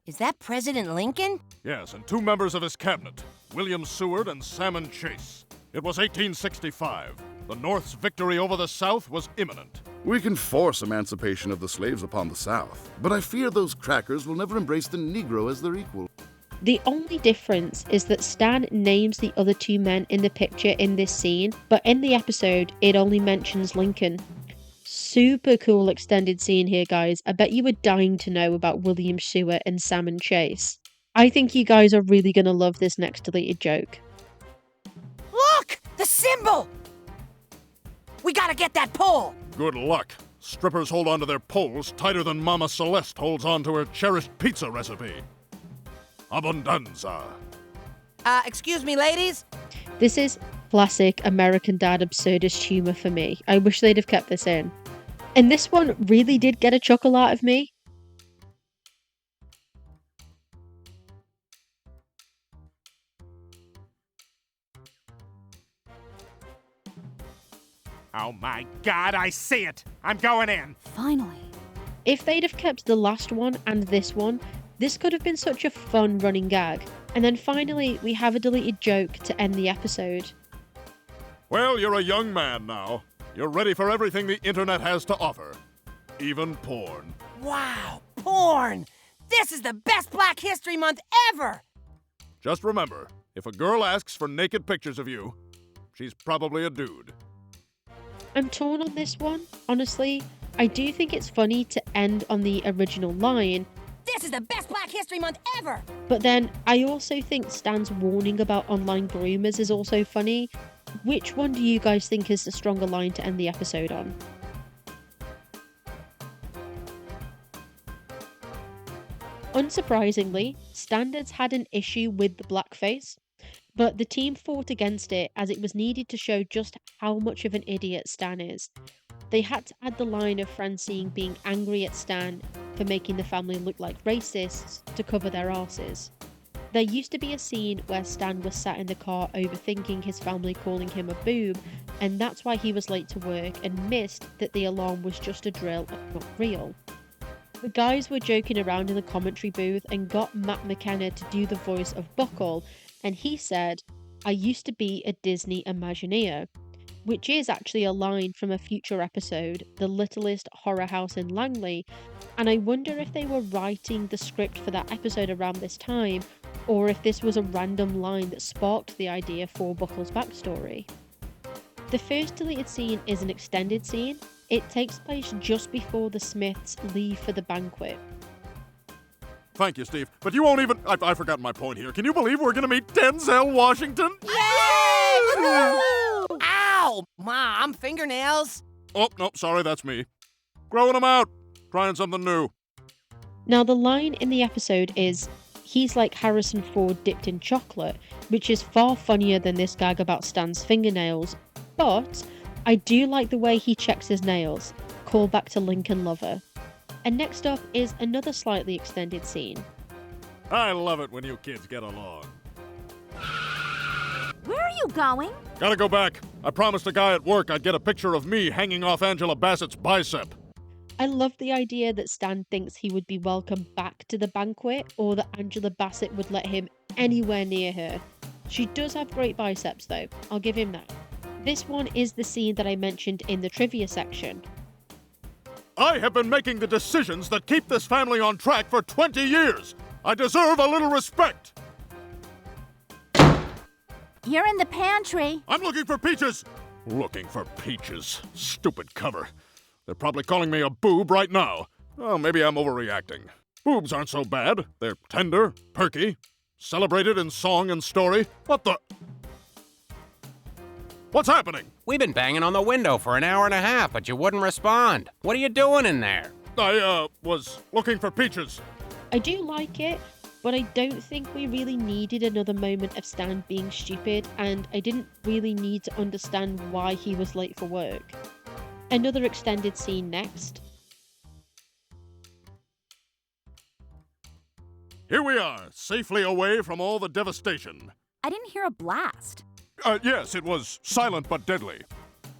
Is that President Lincoln? Yes, and two members of his cabinet, William Seward and Salmon Chase. It was 1865. The North's victory over the South was imminent. We can force emancipation of the slaves upon the South, but I fear those crackers will never embrace the Negro as their equal. The only difference is that Stan names the other two men in the picture in this scene, but in the episode, it only mentions Lincoln. Super cool extended scene here, guys. I bet you were dying to know about William Seward and Salmon Chase. I think you guys are really going to love this next deleted joke. Look! The symbol! We gotta get that pole! Good luck. Strippers hold onto their poles tighter than Mama Celeste holds onto her cherished pizza recipe. Abundanza. Excuse me, ladies? This is classic American Dad absurdist humour for me. I wish they'd have kept this in. And this one really did get a chuckle out of me. Oh my God, I see it! I'm going in! Finally. If they'd have kept the last one and this one, this could have been such a fun running gag. And then finally, we have a deleted joke to end the episode. Well, you're a young man now. You're ready for everything the internet has to offer. Even porn. Wow, porn! This is the best Black History Month ever! Just remember, if a girl asks for naked pictures of you, she's probably a dude. I'm torn on this one, honestly. I do think it's funny to end on the original line. This is the best Black History Month ever! But then, I also think Stan's warning about online groomers is also funny. Which one do you guys think is the stronger line to end the episode on? Unsurprisingly, Standards had an issue with the blackface, but the team fought against it as it was needed to show just how much of an idiot Stan is. They had to add the line of Francine being angry at Stan for making the family look like racists to cover their arses. There used to be a scene where Stan was sat in the car overthinking his family calling him a boob, and that's why he was late to work and missed that the alarm was just a drill and not real. The guys were joking around in the commentary booth and got Matt McKenna to do the voice of Buckle, and he said, "I used to be a Disney Imagineer," which is actually a line from a future episode, The Littlest Horror House in Langley, and I wonder if they were writing the script for that episode around this time, or if this was a random line that sparked the idea for Buckle's backstory. The first deleted scene is an extended scene. It takes place just before the Smiths leave for the banquet. Thank you, Steve. But you won't even... I've forgotten my point here. Can you believe we're going to meet Denzel Washington? Yay! Ow! Mom, fingernails! Oh, no, sorry, that's me. Growing them out. Trying something new. Now, the line in the episode is, "He's like Harrison Ford dipped in chocolate," which is far funnier than this gag about Stan's fingernails, but I do like the way he checks his nails. Call back to Lincoln Lover. And next up is another slightly extended scene. I love it when you kids get along. Where are you going? Gotta go back. I promised a guy at work I'd get a picture of me hanging off Angela Bassett's bicep. I love the idea that Stan thinks he would be welcome back to the banquet, or that Angela Bassett would let him anywhere near her. She does have great biceps though, I'll give him that. This one is the scene that I mentioned in the trivia section. I have been making the decisions that keep this family on track for 20 years. I deserve a little respect. You're in the pantry. I'm looking for peaches. Looking for peaches. Stupid cover. They're probably calling me a boob right now. Oh, maybe I'm overreacting. Boobs aren't so bad. They're tender, perky, celebrated in song and story. What the... What's happening? We've been banging on the window for an hour and a half, but you wouldn't respond. What are you doing in there? I, was looking for peaches. I do like it, but I don't think we really needed another moment of Stan being stupid, and I didn't really need to understand why he was late for work. Another extended scene next. Here we are, safely away from all the devastation. I didn't hear a blast. Yes, it was silent but deadly.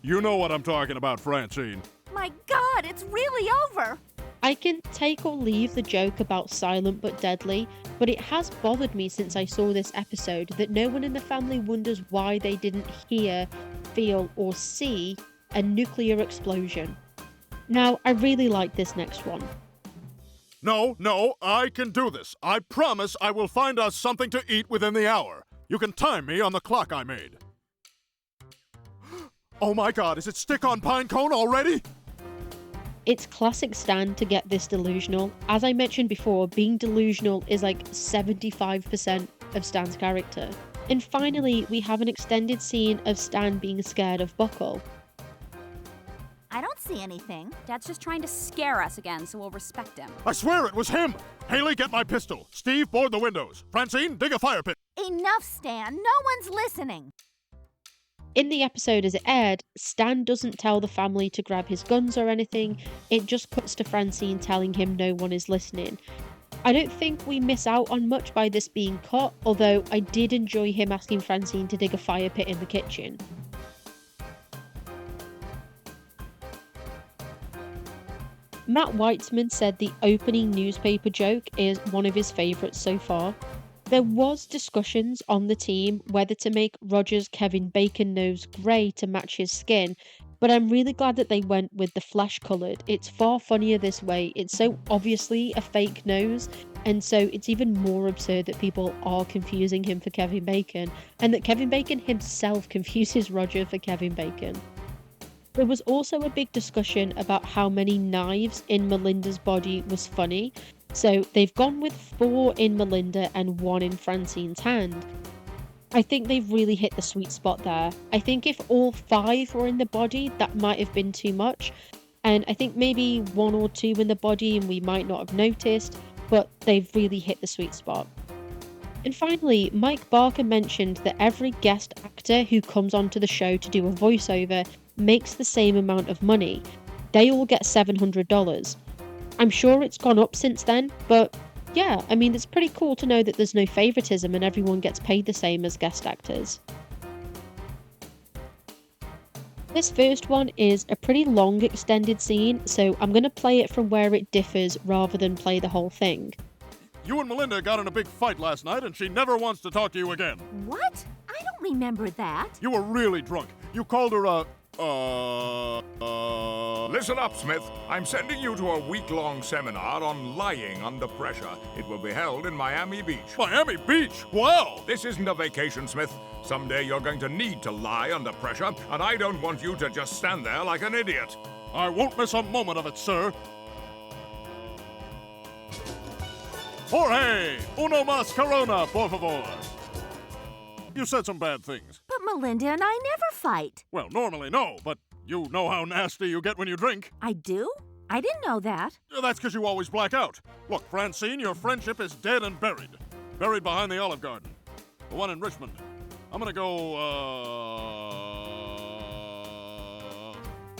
You know what I'm talking about, Francine. My God, it's really over. I can take or leave the joke about silent but deadly, but it has bothered me since I saw this episode that no one in the family wonders why they didn't hear, feel, or see a nuclear explosion. Now, I really like this next one. No, I can do this. I promise I will find us something to eat within the hour. You can time me on the clock I made. Oh my God, is it stick-on pine cone already? It's classic Stan to get this delusional. As I mentioned before, being delusional is like 75% of Stan's character. And finally, we have an extended scene of Stan being scared of Buckle. I don't see anything. Dad's just trying to scare us again, so we'll respect him. I swear it was him! Haley, get my pistol. Steve, board the windows. Francine, dig a fire pit. Enough, Stan. No one's listening. In the episode as it aired, Stan doesn't tell the family to grab his guns or anything. It just cuts to Francine telling him no one is listening. I don't think we miss out on much by this being cut, although I did enjoy him asking Francine to dig a fire pit in the kitchen. Matt Weitzman said the opening newspaper joke is one of his favourites so far. There was discussions on the team whether to make Roger's Kevin Bacon nose grey to match his skin, but I'm really glad that they went with the flesh coloured. It's far funnier this way. It's so obviously a fake nose, and so it's even more absurd that people are confusing him for Kevin Bacon, and that Kevin Bacon himself confuses Roger for Kevin Bacon. There was also a big discussion about how many knives in Melinda's body was funny, so they've gone with 4 in Melinda and 1 in Francine's hand. I think they've really hit the sweet spot there. I think if all 5 were in the body, that might have been too much, and I think maybe 1 or 2 in the body and we might not have noticed, but they've really hit the sweet spot. And finally, Mike Barker mentioned that every guest actor who comes onto the show to do a voiceover makes the same amount of money. They all get $700. I'm sure it's gone up since then, but Yeah, I mean, it's pretty cool to know that there's no favoritism and everyone gets paid the same as guest actors. This first one is a pretty long extended scene, so I'm going to play it from where it differs rather than play the whole thing. You and Melinda got in a big fight last night, and she never wants to talk to you again. What? I don't remember that. You were really drunk. You called her a... Listen up, Smith. I'm sending you to a week-long seminar on lying under pressure. It will be held in Miami Beach. Miami Beach? Wow! This isn't a vacation, Smith. Someday you're going to need to lie under pressure, and I don't want you to just stand there like an idiot. I won't miss a moment of it, sir. Jorge! Uno más corona, por favor. You said some bad things. But Melinda and I never fight. Well, normally no, but you know how nasty you get when you drink. I do? I didn't know that. That's because you always black out. Look, Francine, your friendship is dead and buried. Buried behind the Olive Garden. The one in Richmond. I'm gonna go,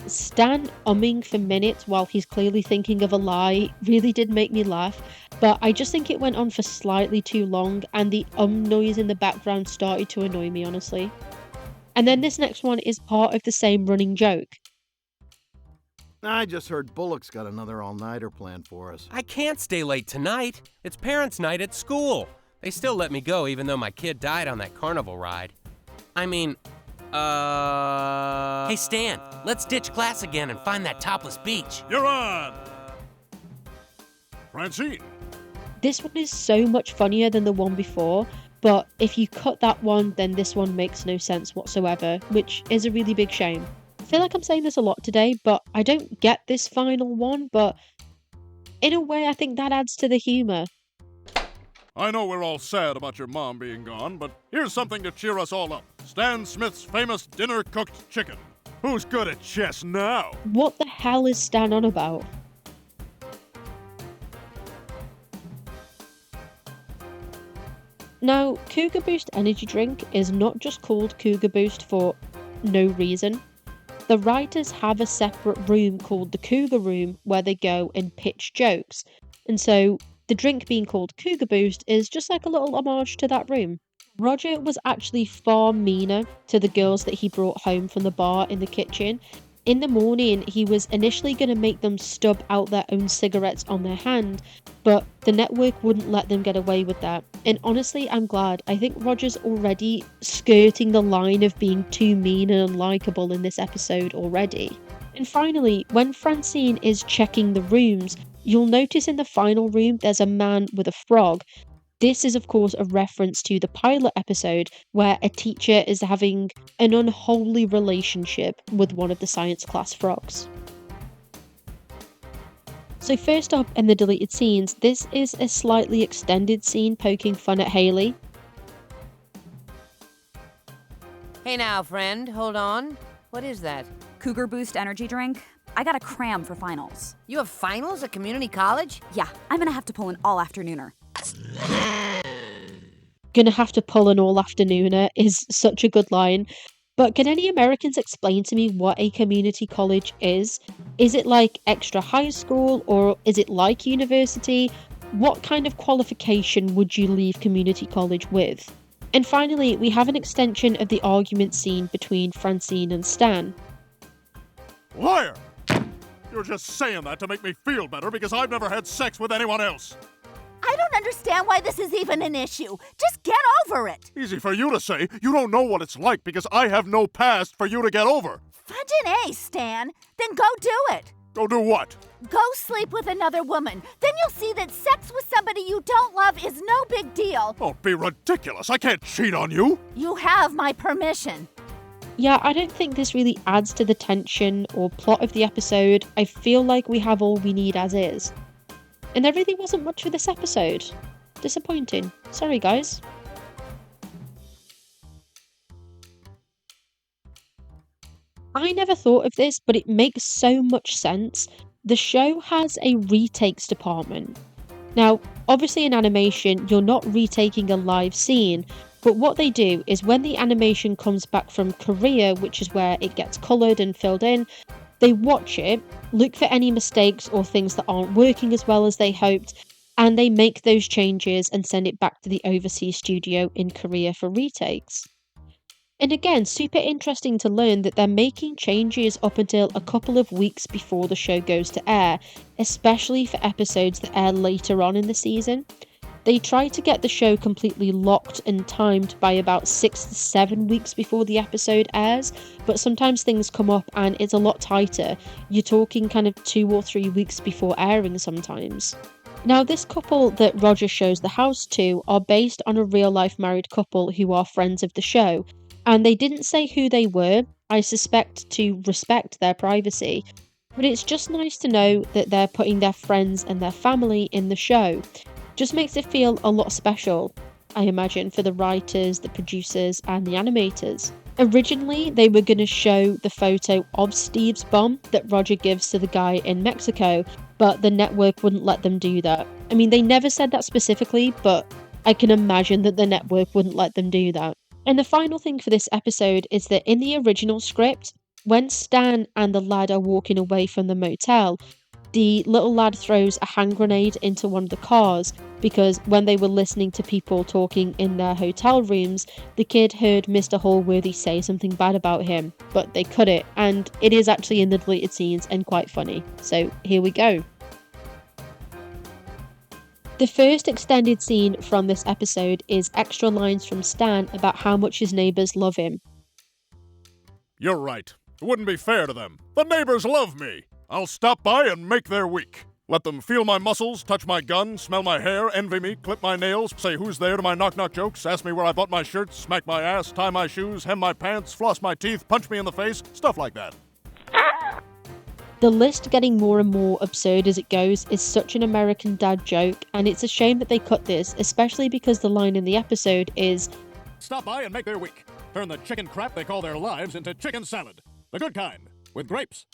Stan umming for minutes while he's clearly thinking of a lie really did make me laugh, but I just think it went on for slightly too long and the noise in the background started to annoy me, honestly. And then this next one is part of the same running joke. I just heard Bullock's got another all-nighter planned for us. I can't stay late tonight. It's parents' night at school. They still let me go even though my kid died on that carnival ride. I mean, Hey, Stan, let's ditch class again and find that topless beach. You're on! Francine. This one is so much funnier than the one before, but if you cut that one, then this one makes no sense whatsoever, which is a really big shame. I feel like I'm saying this a lot today, but I don't get this final one, but in a way I think that adds to the humour. I know we're all sad about your mom being gone, but here's something to cheer us all up. Stan Smith's famous dinner-cooked chicken. Who's good at chess now? What the hell is Stan on about? Now, Cougar Boost energy drink is not just called Cougar Boost for no reason. The writers have a separate room called the Cougar Room where they go and pitch jokes, and so the drink being called Cougar Boost is just like a little homage to that room. Roger was actually far meaner to the girls that he brought home from the bar in the kitchen. In the morning, he was initially going to make them stub out their own cigarettes on their hand, but the network wouldn't let them get away with that. And honestly, I'm glad. I think Roger's already skirting the line of being too mean and unlikable in this episode already. And finally, when Francine is checking the rooms, you'll notice in the final room there's a man with a frog. This is of course a reference to the pilot episode where a teacher is having an unholy relationship with one of the science class frogs. So first up in the deleted scenes, this is a slightly extended scene poking fun at Haley. Hey now, friend, hold on. What is that? Cougar Boost energy drink. I got a cram for finals. You have finals at community college? Yeah, I'm gonna have to pull an all-afternooner. Gonna have to pull an all-afternooner is such a good line. But can any Americans explain to me what a community college is? Is it like extra high school or is it like university? What kind of qualification would you leave community college with? And finally, we have an extension of the argument scene between Francine and Stan. Liar! You're just saying that to make me feel better because I've never had sex with anyone else. I don't understand why this is even an issue. Just get over it. Easy for you to say. You don't know what it's like because I have no past for you to get over. Fudge an A, Stan. Then go do it. Go do what? Go sleep with another woman. Then you'll see that sex with somebody you don't love is no big deal. Don't be ridiculous. I can't cheat on you. You have my permission. Yeah, I don't think this really adds to the tension or plot of the episode. I feel like we have all we need as is. And there really wasn't much for this episode. Disappointing. Sorry, guys. I never thought of this, but it makes so much sense. The show has a retakes department. Now, obviously in animation, you're not retaking a live scene, but what they do is when the animation comes back from Korea, which is where it gets coloured and filled in, they watch it, look for any mistakes or things that aren't working as well as they hoped, and they make those changes and send it back to the overseas studio in Korea for retakes. And again, super interesting to learn that they're making changes up until a couple of weeks before the show goes to air, especially for episodes that air later on in the season. They try to get the show completely locked and timed by about 6 to 7 weeks before the episode airs, but sometimes things come up and it's a lot tighter. You're talking kind of 2 or 3 weeks before airing sometimes. Now, this couple that Roger shows the house to are based on a real-life married couple who are friends of the show, and they didn't say who they were, I suspect to respect their privacy, but it's just nice to know that they're putting their friends and their family in the show. Just makes it feel a lot special, I imagine, for the writers, the producers, and the animators. Originally, they were going to show the photo of Steve's bomb that Roger gives to the guy in Mexico, but the network wouldn't let them do that. I mean, they never said that specifically, but I can imagine that the network wouldn't let them do that. And the final thing for this episode is that in the original script, when Stan and the lad are walking away from the motel, the little lad throws a hand grenade into one of the cars because when they were listening to people talking in their hotel rooms, the kid heard Mr. Hallworthy say something bad about him, but they cut it, and it is actually in the deleted scenes and quite funny. So here we go. The first extended scene from this episode is extra lines from Stan about how much his neighbours love him. You're right. It wouldn't be fair to them. The neighbors love me. I'll stop by and make their week. Let them feel my muscles, touch my gun, smell my hair, envy me, clip my nails, say who's there to my knock-knock jokes, ask me where I bought my shirts, smack my ass, tie my shoes, hem my pants, floss my teeth, punch me in the face, stuff like that. The list getting more and more absurd as it goes is such an American dad joke, and it's a shame that they cut this, especially because the line in the episode is, "Stop by and make their week. Turn the chicken crap they call their lives into chicken salad. The good kind, with grapes."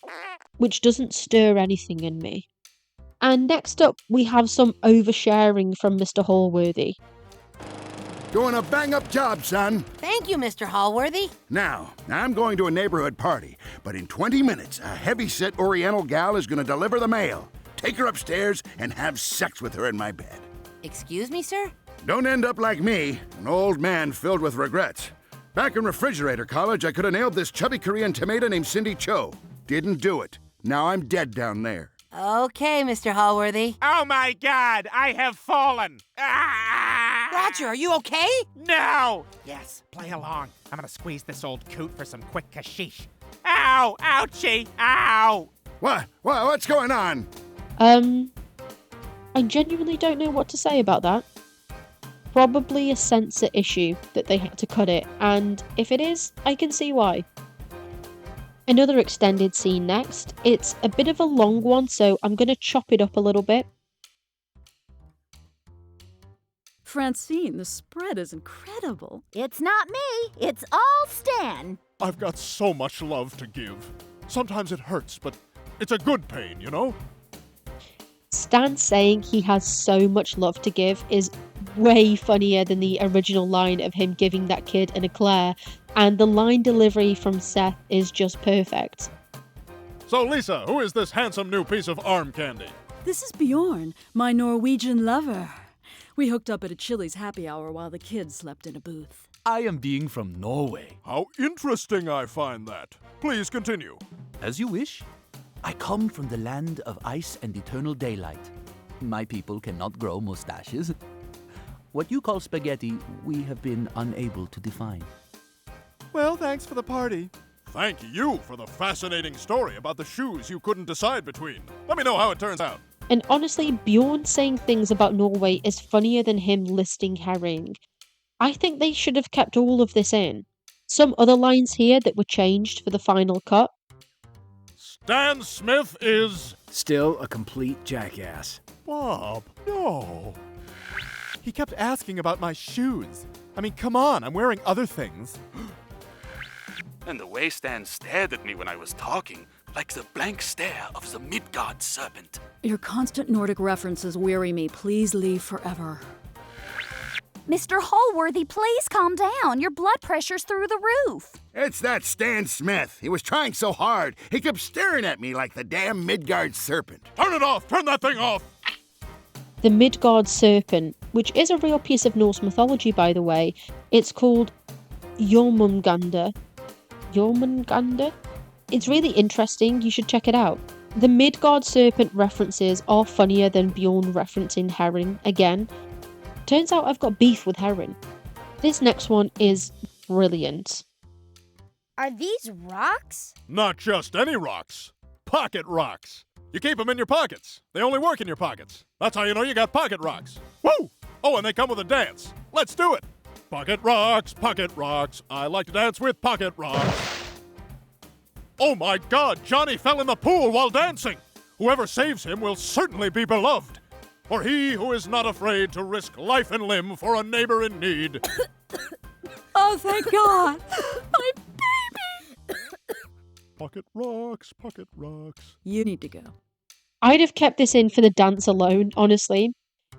which doesn't stir anything in me. And next up, we have some oversharing from Mr. Hallworthy. Doing a bang-up job, son. Thank you, Mr. Hallworthy. Now, I'm going to a neighborhood party, but in 20 minutes, a heavy-set Oriental gal is going to deliver the mail. Take her upstairs and have sex with her in my bed. Excuse me, sir? Don't end up like me, an old man filled with regrets. Back in refrigerator college, I could have nailed this chubby Korean tomato named Cindy Cho. Didn't do it. Now I'm dead down there. Okay, Mr. Hallworthy. Oh my God, I have fallen. Roger, are you okay? No! Yes, play along. I'm gonna squeeze this old coot for some quick kashish. Ow! Ouchie! Ow! What's going on? I genuinely don't know what to say about that. Probably a censor issue that they had to cut it, and if it is, I can see why. Another extended scene next. It's a bit of a long one, so I'm going to chop it up a little bit. Francine, the spread is incredible. It's not me, it's all Stan. I've got so much love to give. Sometimes it hurts, but it's a good pain, you know? Stan saying he has so much love to give is way funnier than the original line of him giving that kid an eclair, and the line delivery from Seth is just perfect. So Lisa, who is this handsome new piece of arm candy? This is Bjorn, my Norwegian lover. We hooked up at a Chili's happy hour while the kids slept in a booth. I am being from Norway. How interesting I find that. Please continue. As you wish. I come from the land of ice and eternal daylight. My people cannot grow mustaches. What you call spaghetti, we have been unable to define. Well, thanks for the party. Thank you for the fascinating story about the shoes you couldn't decide between. Let me know how it turns out. And honestly, Bjorn saying things about Norway is funnier than him listing herring. I think they should have kept all of this in. Some other lines here that were changed for the final cut. Stan Smith is... still a complete jackass. Bob, no. He kept asking about my shoes. I mean, come on, I'm wearing other things. And the way Stan stared at me when I was talking, like the blank stare of the Midgard serpent. Your constant Nordic references weary me. Please leave forever. Mr. Hallworthy, please calm down. Your blood pressure's through the roof. It's that Stan Smith. He was trying so hard. He kept staring at me like the damn Midgard serpent. Turn it off! Turn that thing off! the Midgard serpent, which is a real piece of Norse mythology, by the way. It's called Jormungandr. Jormungandr? It's really interesting, you should check it out. The Midgard serpent references are funnier than Bjorn referencing Herring again. Turns out I've got beef with Herring. This next one is brilliant. Are these rocks? Not just any rocks. Pocket rocks. You keep them in your pockets. They only work in your pockets. That's how you know you got pocket rocks. Woo! Oh, and they come with a dance. Let's do it. Pocket rocks, pocket rocks. I like to dance with pocket rocks. Oh my God, Johnny fell in the pool while dancing. Whoever saves him will certainly be beloved. For he who is not afraid to risk life and limb for a neighbor in need. Oh, thank God. My baby. Pocket rocks, pocket rocks. You need to go. I'd have kept this in for the dance alone, honestly.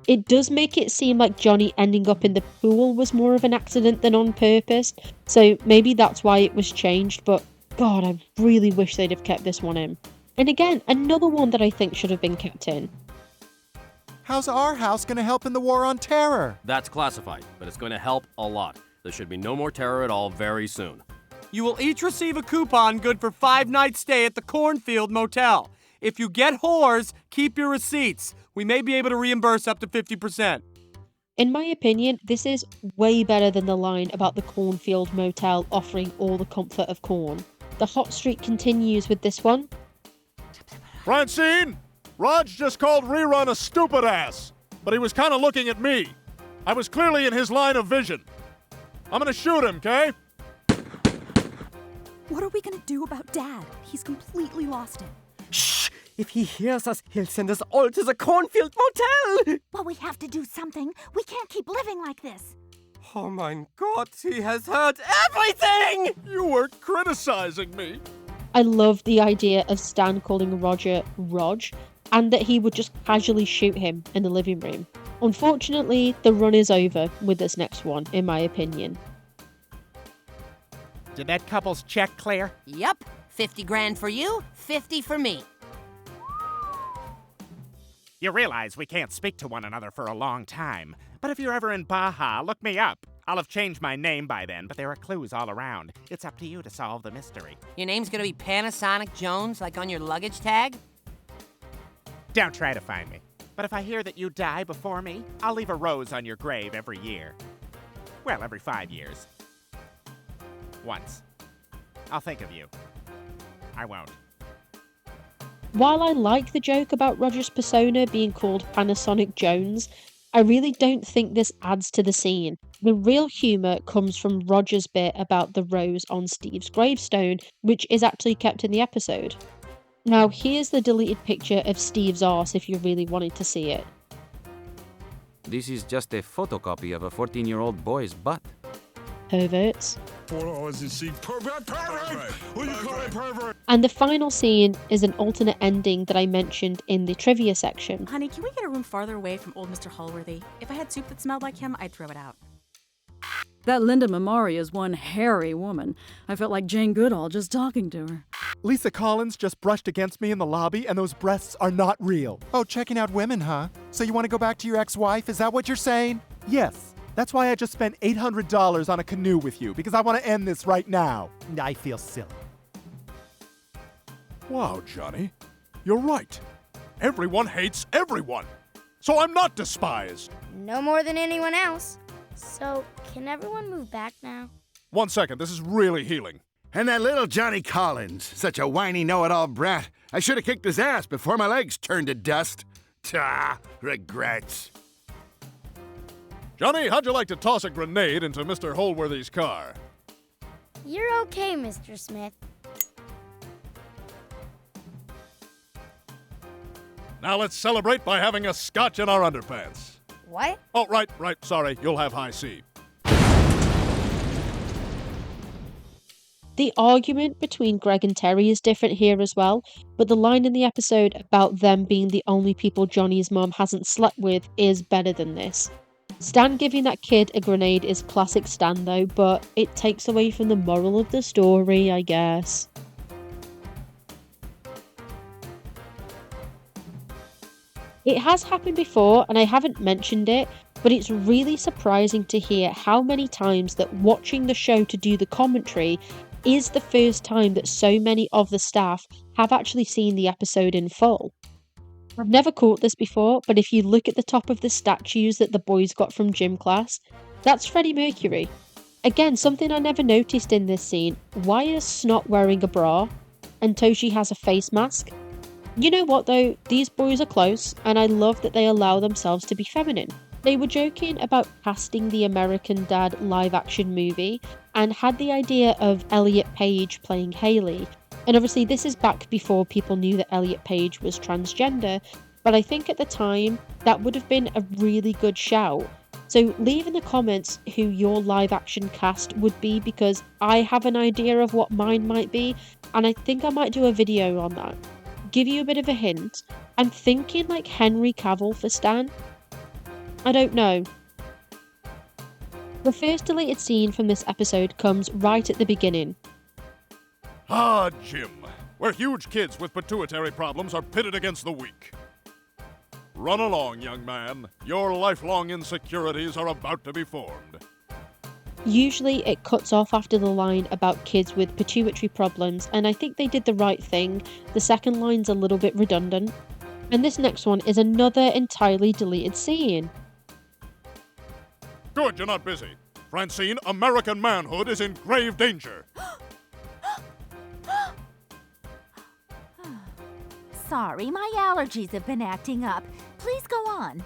It does make it seem like Johnny ending up in the pool was more of an accident than on purpose, so maybe that's why it was changed, but God, I really wish they'd have kept this one in. And again, another one that I think should have been kept in. How's our house going to help in the war on terror? That's classified, but it's going to help a lot. There should be no more terror at all very soon. You will each receive a coupon good for 5-night stay at the Cornfield Motel. If you get whores, keep your receipts. We may be able to reimburse up to 50%. In my opinion, this is way better than the line about the Cornfield Motel offering all the comfort of corn. The hot streak continues with this one. Francine! Raj just called Rerun a stupid ass, but he was kind of looking at me. I was clearly in his line of vision. I'm gonna shoot him, okay? What are we gonna do about Dad? He's completely lost it. Shh! If he hears us, he'll send us all to the Cornfield Motel! Well, we have to do something. We can't keep living like this. Oh my God, he has heard everything! You were criticizing me. I love the idea of Stan calling Roger Rog, and that he would just casually shoot him in the living room. Unfortunately, the run is over with this next one, in my opinion. Did that couple's check clear? Yep. 50 grand for you, 50 for me. You realize we can't speak to one another for a long time. But if you're ever in Baja, look me up. I'll have changed my name by then, but there are clues all around. It's up to you to solve the mystery. Your name's gonna be Panasonic Jones, like on your luggage tag? Don't try to find me. But if I hear that you die before me, I'll leave a rose on your grave every year. Well, every 5 years. Once. I'll think of you. I won't. While I like the joke about Roger's persona being called Panasonic Jones, I really don't think this adds to the scene. The real humour comes from Roger's bit about the rose on Steve's gravestone, which is actually kept in the episode. Now, here's the deleted picture of Steve's arse if you really wanted to see it. This is just a photocopy of a 14-year-old boy's butt. Perverts. Pervert! What do you call it, pervert? And the final scene is an alternate ending that I mentioned in the trivia section. Honey, can we get a room farther away from old Mr. Holworthy? If I had soup that smelled like him, I'd throw it out. That Linda Mamari is one hairy woman. I felt like Jane Goodall just talking to her. Lisa Collins just brushed against me in the lobby, and those breasts are not real. Oh, checking out women, huh? So you want to go back to your ex-wife? Is that what you're saying? Yes. That's why I just spent $800 on a canoe with you, because I want to end this right now. I feel silly. Wow, Johnny. You're right. Everyone hates everyone. So I'm not despised. No more than anyone else. So, can everyone move back now? 1 second, this is really healing. And that little Johnny Collins, such a whiny know-it-all brat. I should have kicked his ass before my legs turned to dust. Ta, regrets. Johnny, how'd you like to toss a grenade into Mr. Holworthy's car? You're okay, Mr. Smith. Now let's celebrate by having a scotch in our underpants. What? Oh, right, sorry, you'll have high C. The argument between Greg and Terry is different here as well, but the line in the episode about them being the only people Johnny's mum hasn't slept with is better than this. Stan giving that kid a grenade is classic Stan though, but it takes away from the moral of the story, I guess. It has happened before, and I haven't mentioned it, but it's really surprising to hear how many times that watching the show to do the commentary is the first time that so many of the staff have actually seen the episode in full. I've never caught this before, but if you look at the top of the statues that the boys got from gym class, that's Freddie Mercury. Again, something I never noticed in this scene. Why is Snot wearing a bra? And Toshi has a face mask? You know what though, these boys are close, and I love that they allow themselves to be feminine. They were joking about casting the American Dad live-action movie, and had the idea of Elliot Page playing Haley. And obviously this is back before people knew that Elliot Page was transgender, but I think at the time, that would have been a really good shout. So leave in the comments who your live-action cast would be, because I have an idea of what mine might be, and I think I might do a video on that. Give you a bit of a hint, I'm thinking like Henry Cavill for Stan. I don't know. The first deleted scene from this episode comes right at the beginning. Ah, gym, where huge kids with pituitary problems are pitted against the weak. Run along, young man. Your lifelong insecurities are about to be formed. Usually it cuts off after the line about kids with pituitary problems, and I think they did the right thing. The second line's a little bit redundant. And this next one is another entirely deleted scene. Good, you're not busy. Francine, American manhood is in grave danger. Sorry, my allergies have been acting up. Please go on.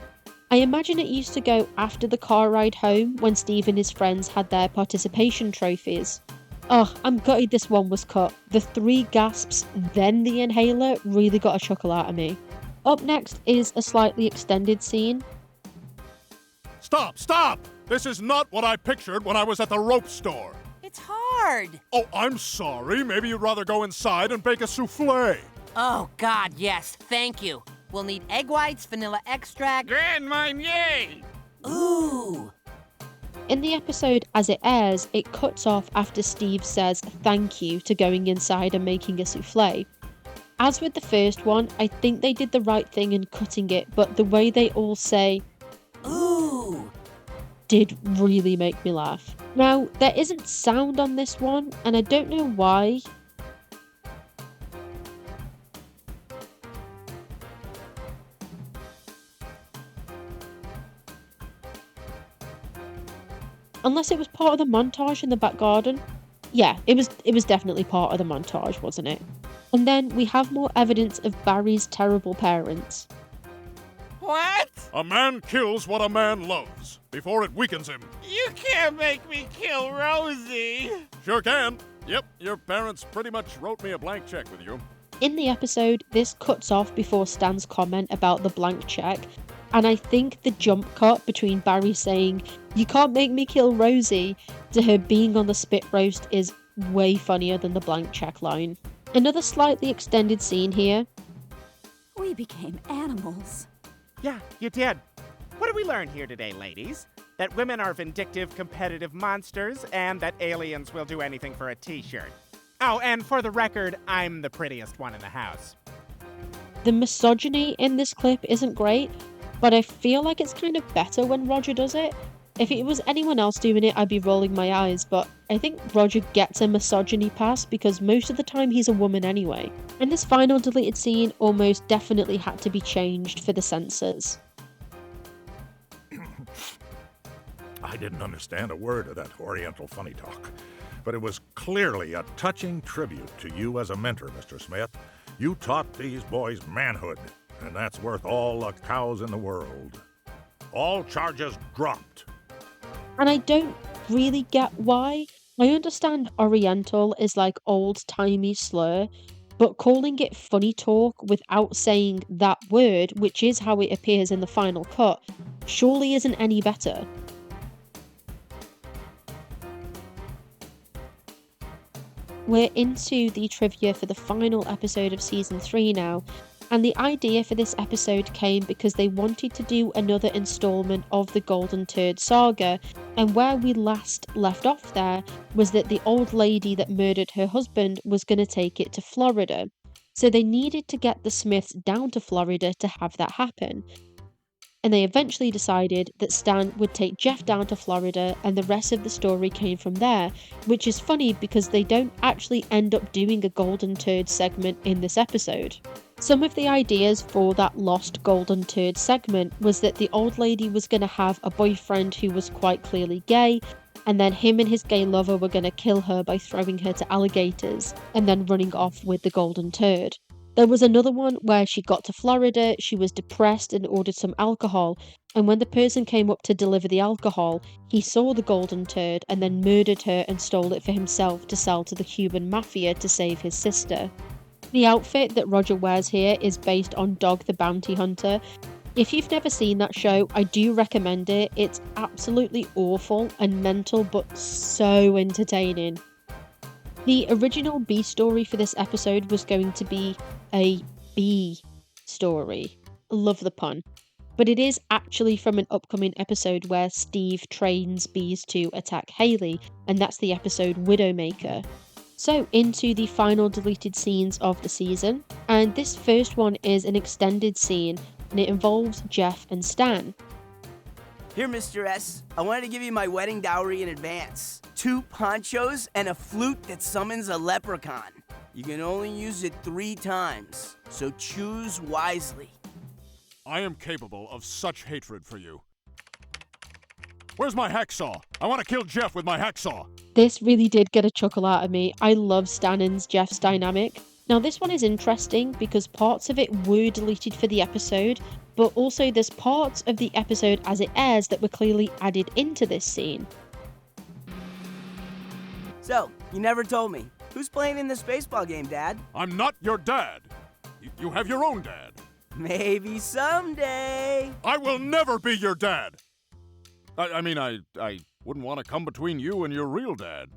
I imagine it used to go after the car ride home when Steve and his friends had their participation trophies. Oh, I'm gutted this one was cut. The 3 gasps, then the inhaler really got a chuckle out of me. Up next is a slightly extended scene. Stop, stop! This is not what I pictured when I was at the rope store. It's hard. Oh, I'm sorry. Maybe you'd rather go inside and bake a souffle. Oh, God, yes. Thank you. We'll need egg whites, vanilla extract. Grand Marnier! Ooh! In the episode as it airs, it cuts off after Steve says thank you to going inside and making a souffle. As with the first one, I think they did the right thing in cutting it, but the way they all say ooh did really make me laugh. Now, there isn't sound on this one, and I don't know why. Unless it was part of the montage in the back garden. Yeah, it was definitely part of the montage, wasn't it? And then we have more evidence of Barry's terrible parents. What? A man kills what a man loves before it weakens him. You can't make me kill Rosie. Sure can. Yep, your parents pretty much wrote me a blank check with you. In the episode, this cuts off before Stan's comment about the blank check, and I think the jump cut between Barry saying, "You can't make me kill Rosie," to her being on the spit roast is way funnier than the blank check line. Another slightly extended scene here. We became animals. Yeah, you did. What did we learn here today, ladies? That women are vindictive, competitive monsters, and that aliens will do anything for a t-shirt. Oh, and for the record, I'm the prettiest one in the house. The misogyny in this clip isn't great, but I feel like it's kind of better when Roger does it. If it was anyone else doing it, I'd be rolling my eyes, but I think Roger gets a misogyny pass because most of the time he's a woman anyway. And this final deleted scene almost definitely had to be changed for the censors. I didn't understand a word of that Oriental funny talk, but it was clearly a touching tribute to you as a mentor, Mr. Smith. You taught these boys manhood, and that's worth all the cows in the world. All charges dropped. And I don't really get why. I understand Oriental is like old-timey slur, but calling it funny talk without saying that word, which is how it appears in the final cut, surely isn't any better. We're into the trivia for the final episode of Season 3 now, and the idea for this episode came because they wanted to do another installment of the Golden Turd saga, and where we last left off there was that the old lady that murdered her husband was going to take it to Florida. So they needed to get the Smiths down to Florida to have that happen. And they eventually decided that Stan would take Jeff down to Florida, and the rest of the story came from there, which is funny because they don't actually end up doing a golden turd segment in this episode. Some of the ideas for that lost golden turd segment was that the old lady was going to have a boyfriend who was quite clearly gay, and then him and his gay lover were going to kill her by throwing her to alligators, and then running off with the golden turd. There was another one where she got to Florida, she was depressed and ordered some alcohol, and when the person came up to deliver the alcohol, he saw the golden turd and then murdered her and stole it for himself to sell to the Cuban mafia to save his sister. The outfit that Roger wears here is based on Dog the Bounty Hunter. If you've never seen that show, I do recommend it. It's absolutely awful and mental, but so entertaining. The original B story for this episode was going to be a bee story. Love the pun. But it is actually from an upcoming episode where Steve trains bees to attack Haley, and that's the episode Widowmaker. So into the final deleted scenes of the season, and this first one is an extended scene, and it involves Jeff and Stan. Here, Mr. S, I wanted to give you my wedding dowry in advance. 2 ponchos and a flute that summons a leprechaun. You can only use it 3 times, so choose wisely. I am capable of such hatred for you. Where's my hacksaw? I want to kill Jeff with my hacksaw. This really did get a chuckle out of me. I love Stan and Jeff's dynamic. Now this one is interesting because parts of it were deleted for the episode, but also there's parts of the episode as it airs that were clearly added into this scene. So, you never told me. Who's playing in this baseball game, Dad? I'm not your dad. You have your own dad. Maybe someday. I will never be your dad. I wouldn't want to come between you and your real dad.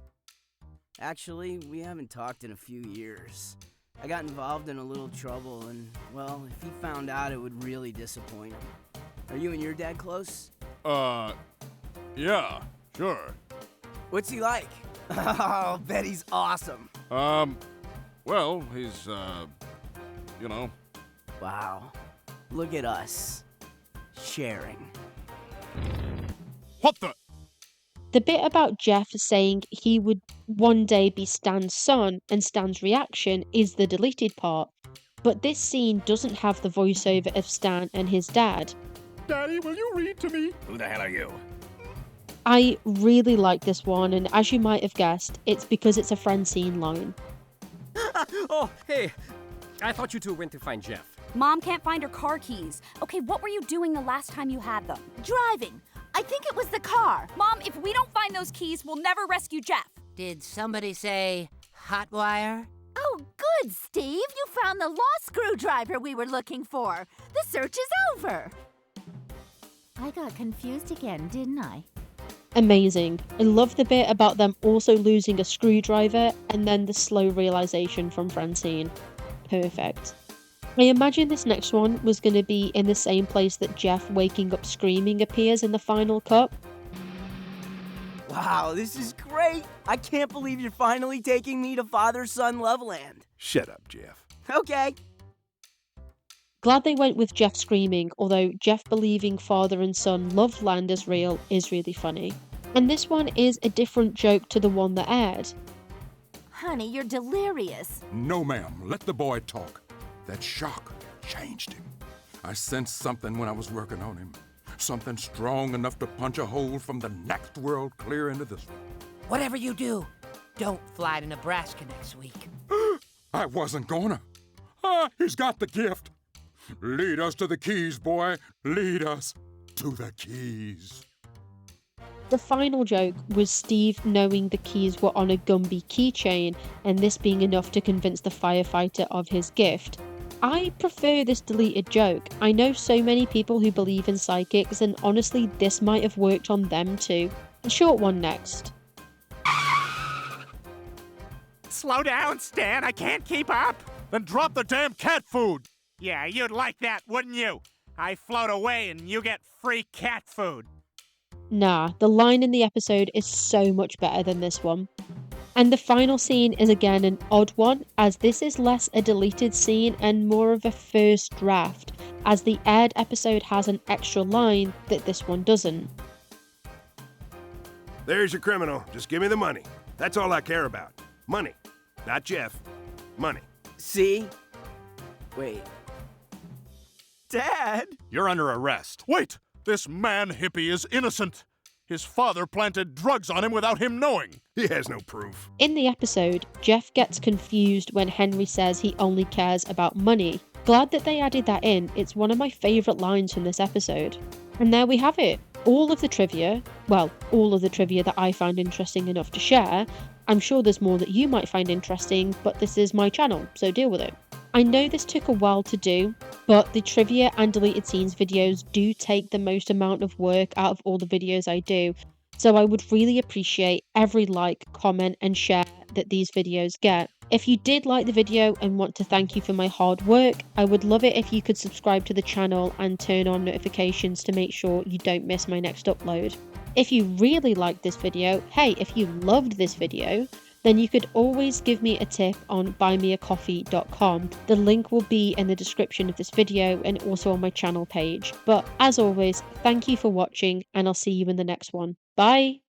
Actually, we haven't talked in a few years. I got involved in a little trouble, and, well, if he found out, it would really disappoint him. Are you and your dad close? Yeah, sure. What's he like? Oh, bet he's awesome. Well, he's, you know. Wow. Look at us. Sharing. What the? The bit about Jeff saying he would one day be Stan's son and Stan's reaction is the deleted part, but this scene doesn't have the voiceover of Stan and his dad. Daddy, will you read to me? Who the hell are you? I really like this one, and as you might have guessed, it's because it's a Francine line. Oh, hey. I thought you two went to find Jeff. Mom can't find her car keys. Okay, what were you doing the last time you had them? Driving. I think it was the car. Mom, if we don't find those keys, we'll never rescue Jeff. Did somebody say hot wire? Oh, good, Steve. You found the lost screwdriver we were looking for. The search is over. I got confused again, didn't I? Amazing. I love the bit about them also losing a screwdriver and then the slow realization from Francine. Perfect. I imagine this next one was going to be in the same place that Jeff waking up screaming appears in the final cut. Wow, this is great! I can't believe you're finally taking me to father-son Loveland. Shut up, Jeff. Okay. Glad they went with Jeff screaming, although Jeff believing father and son Loveland is real is really funny. And this one is a different joke to the one that aired. Honey, you're delirious. No, ma'am. Let the boy talk. That shock changed him. I sensed something when I was working on him. Something strong enough to punch a hole from the next world clear into this one. Whatever you do, don't fly to Nebraska next week. I wasn't gonna. He's got the gift. Lead us to the keys, boy. Lead us to the keys. The final joke was Steve knowing the keys were on a Gumby keychain, and this being enough to convince the firefighter of his gift. I prefer this deleted joke. I know so many people who believe in psychics, and honestly this might have worked on them too. A short one next. Slow down, Stan, I can't keep up. Then drop the damn cat food. Yeah, you'd like that, wouldn't you? I float away and you get free cat food. Nah, the line in the episode is so much better than this one. And the final scene is again an odd one, as this is less a deleted scene and more of a first draft, as the aired episode has an extra line that this one doesn't. There's your criminal. Just give me the money. That's all I care about. Money. Not Jeff. Money. See? Wait. Dad? You're under arrest. Wait! This man hippie is innocent. His father planted drugs on him without him knowing. He has no proof. In the episode, Jeff gets confused when Henry says he only cares about money. Glad that they added that in. It's one of my favourite lines from this episode. And there we have it. All of the trivia that I found interesting enough to share. I'm sure there's more that you might find interesting, but this is my channel, so deal with it. I know this took a while to do, but the trivia and deleted scenes videos do take the most amount of work out of all the videos I do, so I would really appreciate every like, comment and share that these videos get. If you did like the video and want to thank you for my hard work, I would love it if you could subscribe to the channel and turn on notifications to make sure you don't miss my next upload. If you really liked this video, hey, if you loved this video, then you could always give me a tip on buymeacoffee.com. The link will be in the description of this video and also on my channel page. But as always, thank you for watching and I'll see you in the next one. Bye!